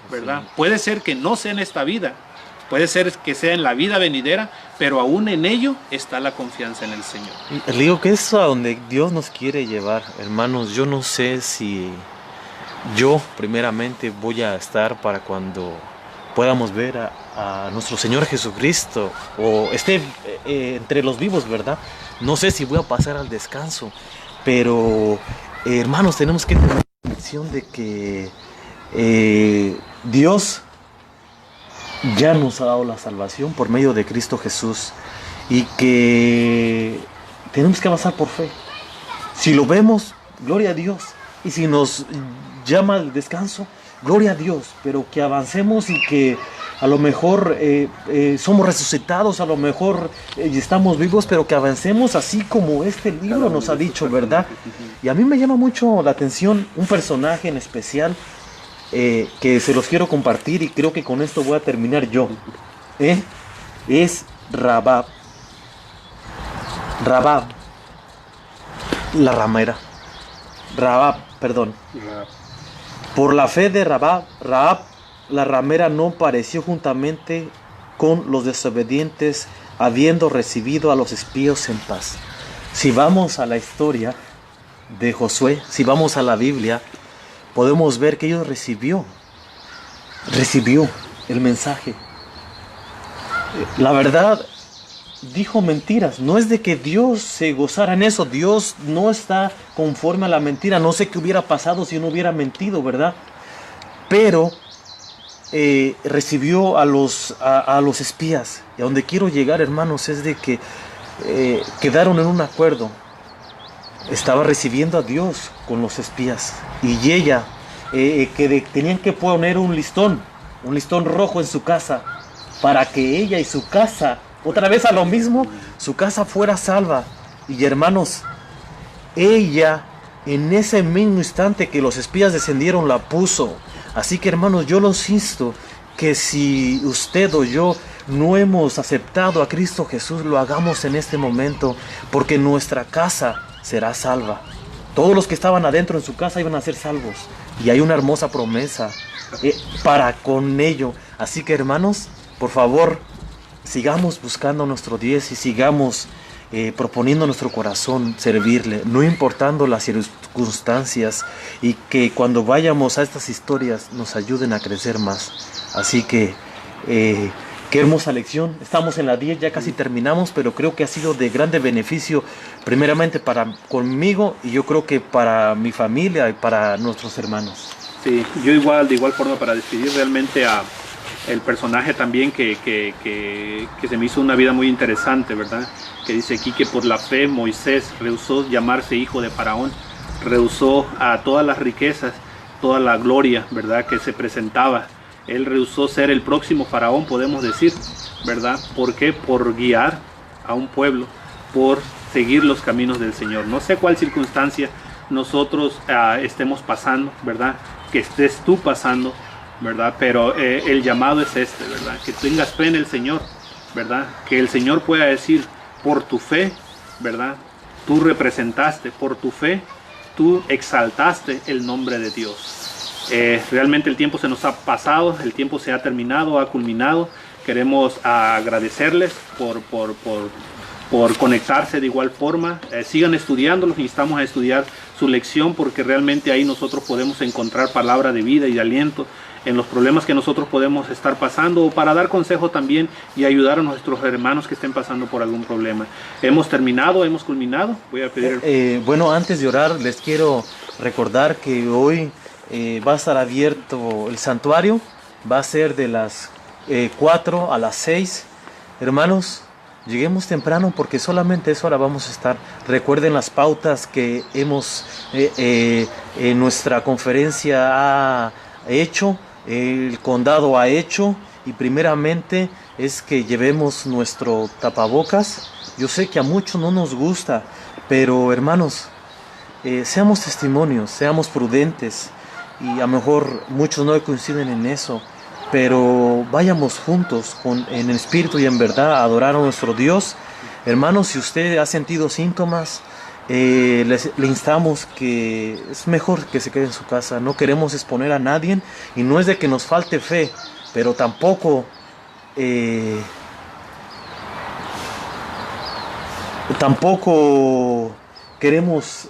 ¿verdad? Puede ser que no sea en esta vida, puede ser que sea en la vida venidera, pero aún en ello está la confianza en el Señor. Le digo que es a donde Dios nos quiere llevar, hermanos. Yo no sé si yo primeramente voy a estar para cuando podamos ver a nuestro Señor Jesucristo o esté entre los vivos, ¿verdad? No sé si voy a pasar al descanso, pero hermanos, tenemos que tener la convicción de que Dios ya nos ha dado la salvación por medio de Cristo Jesús y que tenemos que avanzar por fe. Si lo vemos, gloria a Dios, y si nos llama al descanso, gloria a Dios, pero que avancemos y que a lo mejor somos resucitados, a lo mejor estamos vivos, pero que avancemos así como este libro nos ha dicho, ¿verdad? Y a mí me llama mucho la atención un personaje en especial que se los quiero compartir y creo que con esto voy a terminar yo. Es Rabab. Rabab, la ramera. Rabab, perdón. Por la fe de Rabab, la ramera no pareció juntamente con los desobedientes, habiendo recibido a los espías en paz. Si vamos a la historia de Josué, si vamos a la Biblia, podemos ver que ellos recibió el mensaje. La verdad, dijo mentiras. No es de que Dios se gozara en eso. Dios no está conforme a la mentira. No sé qué hubiera pasado si no hubiera mentido, ¿verdad? Pero recibió a los espías. Y a donde quiero llegar, hermanos, es de que quedaron en un acuerdo. Estaba recibiendo a Dios con los espías. Y ella, tenían que poner un listón rojo en su casa, para que ella y su casa, otra vez a lo mismo, su casa fuera salva. Y hermanos, ella en ese mismo instante que los espías descendieron la puso. Así que hermanos, yo los insto que si usted o yo no hemos aceptado a Cristo Jesús, lo hagamos en este momento, porque nuestra casa será salva. Todos los que estaban adentro en su casa iban a ser salvos. Y hay una hermosa promesa para con ello. Así que hermanos, por favor, sigamos buscando nuestro 10 y sigamos proponiendo nuestro corazón servirle, no importando las circunstancias, y que cuando vayamos a estas historias nos ayuden a crecer más. Así que qué hermosa lección. Estamos en la 10, ya casi terminamos, pero creo que ha sido de grande beneficio primeramente conmigo, y yo creo que para mi familia y para nuestros hermanos. Sí, yo de igual forma, para despedir realmente a el personaje también que se me hizo una vida muy interesante, ¿verdad? Que dice aquí que por la fe Moisés rehusó llamarse hijo de Faraón, rehusó a todas las riquezas, toda la gloria, ¿verdad?, que se presentaba. Él rehusó ser el próximo Faraón, podemos decir, ¿verdad? ¿Por qué? Por guiar a un pueblo, por seguir los caminos del Señor. No sé cuál circunstancia nosotros estemos pasando, ¿verdad? Que estés tú pasando, ¿verdad? Pero el llamado es este, ¿verdad? Que tengas fe en el Señor, ¿verdad? Que el Señor pueda decir, por tu fe, ¿verdad? Tú representaste, por tu fe, tú exaltaste el nombre de Dios. Realmente el tiempo se nos ha pasado, el tiempo se ha terminado, ha culminado. Queremos agradecerles por conectarse de igual forma. Sigan estudiando, los instamos a estudiar su lección, porque realmente ahí nosotros podemos encontrar palabra de vida y de aliento en los problemas que nosotros podemos estar pasando, o para dar consejo también y ayudar a nuestros hermanos que estén pasando por algún problema. Hemos terminado, hemos culminado. Voy a pedir bueno, antes de orar les quiero recordar que hoy va a estar abierto el santuario. Va a ser de las 4 a las 6. Hermanos, lleguemos temprano, porque solamente esa hora vamos a estar. Recuerden las pautas que hemos en nuestra conferencia ha hecho, el condado ha hecho, y primeramente es que llevemos nuestro tapabocas. Yo sé que a muchos no nos gusta, pero hermanos, seamos testimonios, seamos prudentes, y a lo mejor muchos no coinciden en eso, pero vayamos juntos en espíritu y en verdad a adorar a nuestro Dios. Hermanos, si usted ha sentido síntomas, le instamos que es mejor que se quede en su casa. No queremos exponer a nadie, y no es de que nos falte fe, pero tampoco queremos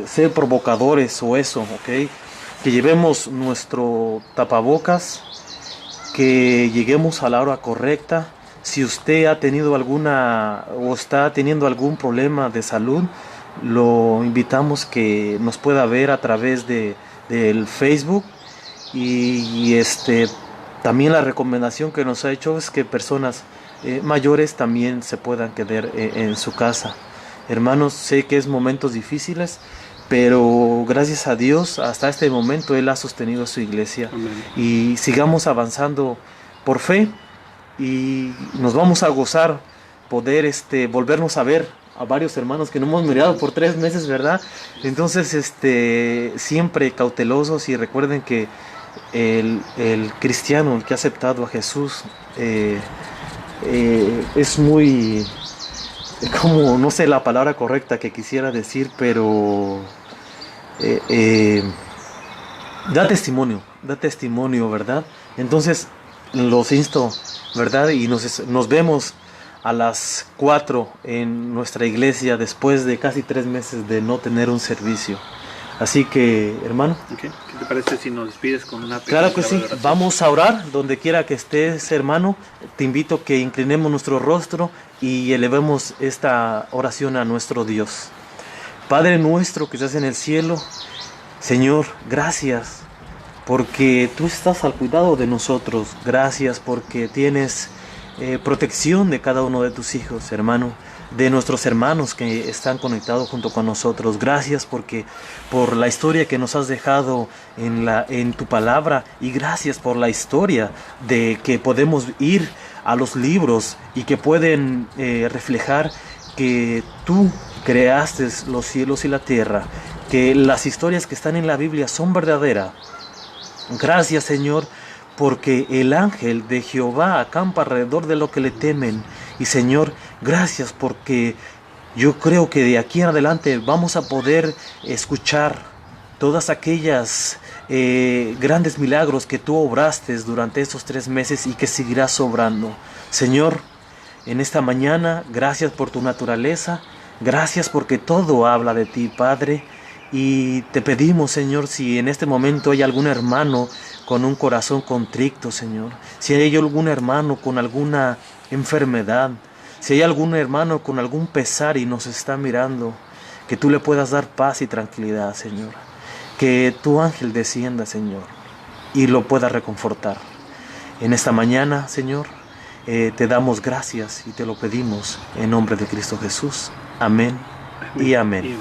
ser provocadores o eso, ¿ok? Que llevemos nuestro tapabocas, que lleguemos a la hora correcta. Si usted ha tenido alguna o está teniendo algún problema de salud, lo invitamos que nos pueda ver a través del Facebook, y también la recomendación que nos ha hecho es que personas mayores también se puedan quedar en su casa. Hermanos, sé que es momentos difíciles, pero gracias a Dios hasta este momento Él ha sostenido su iglesia. Amén. Y sigamos avanzando por fe, y nos vamos a gozar poder volvernos a ver a varios hermanos que no hemos mirado por 3 meses, ¿verdad? Entonces siempre cautelosos, y recuerden que el cristiano, el que ha aceptado a Jesús, es muy, como no sé la palabra correcta que quisiera decir, pero da testimonio, ¿verdad? Entonces los insto, ¿verdad? Y nos vemos a las 4 en nuestra iglesia, después de casi 3 meses de no tener un servicio. Así que, hermano, okay. ¿Qué te parece si nos despides con una pequeña Claro que sí, oración? Vamos a orar. Donde quiera que estés, hermano, te invito a que inclinemos nuestro rostro y elevemos esta oración a nuestro Dios. Padre nuestro que estás en el cielo, Señor, gracias porque tú estás al cuidado de nosotros. Gracias porque tienes protección de cada uno de tus hijos, hermano, de nuestros hermanos que están conectados junto con nosotros. Gracias porque por la historia que nos has dejado en tu palabra, y gracias por la historia de que podemos ir a los libros y que pueden reflejar que tú creaste los cielos y la tierra, que las historias que están en la Biblia son verdaderas. Gracias, Señor, porque el ángel de Jehová acampa alrededor de los que le temen. Y Señor, gracias porque yo creo que de aquí en adelante vamos a poder escuchar todas aquellas grandes milagros que tú obraste durante estos 3 meses y que seguirás obrando. Señor, en esta mañana, gracias por tu naturaleza, gracias porque todo habla de ti, Padre. Y te pedimos, Señor, si en este momento hay algún hermano con un corazón contrito, Señor, si hay algún hermano con alguna enfermedad, si hay algún hermano con algún pesar y nos está mirando, que tú le puedas dar paz y tranquilidad, Señor. Que tu ángel descienda, Señor, y lo pueda reconfortar. En esta mañana, Señor, te damos gracias y te lo pedimos en nombre de Cristo Jesús. Amén y amén.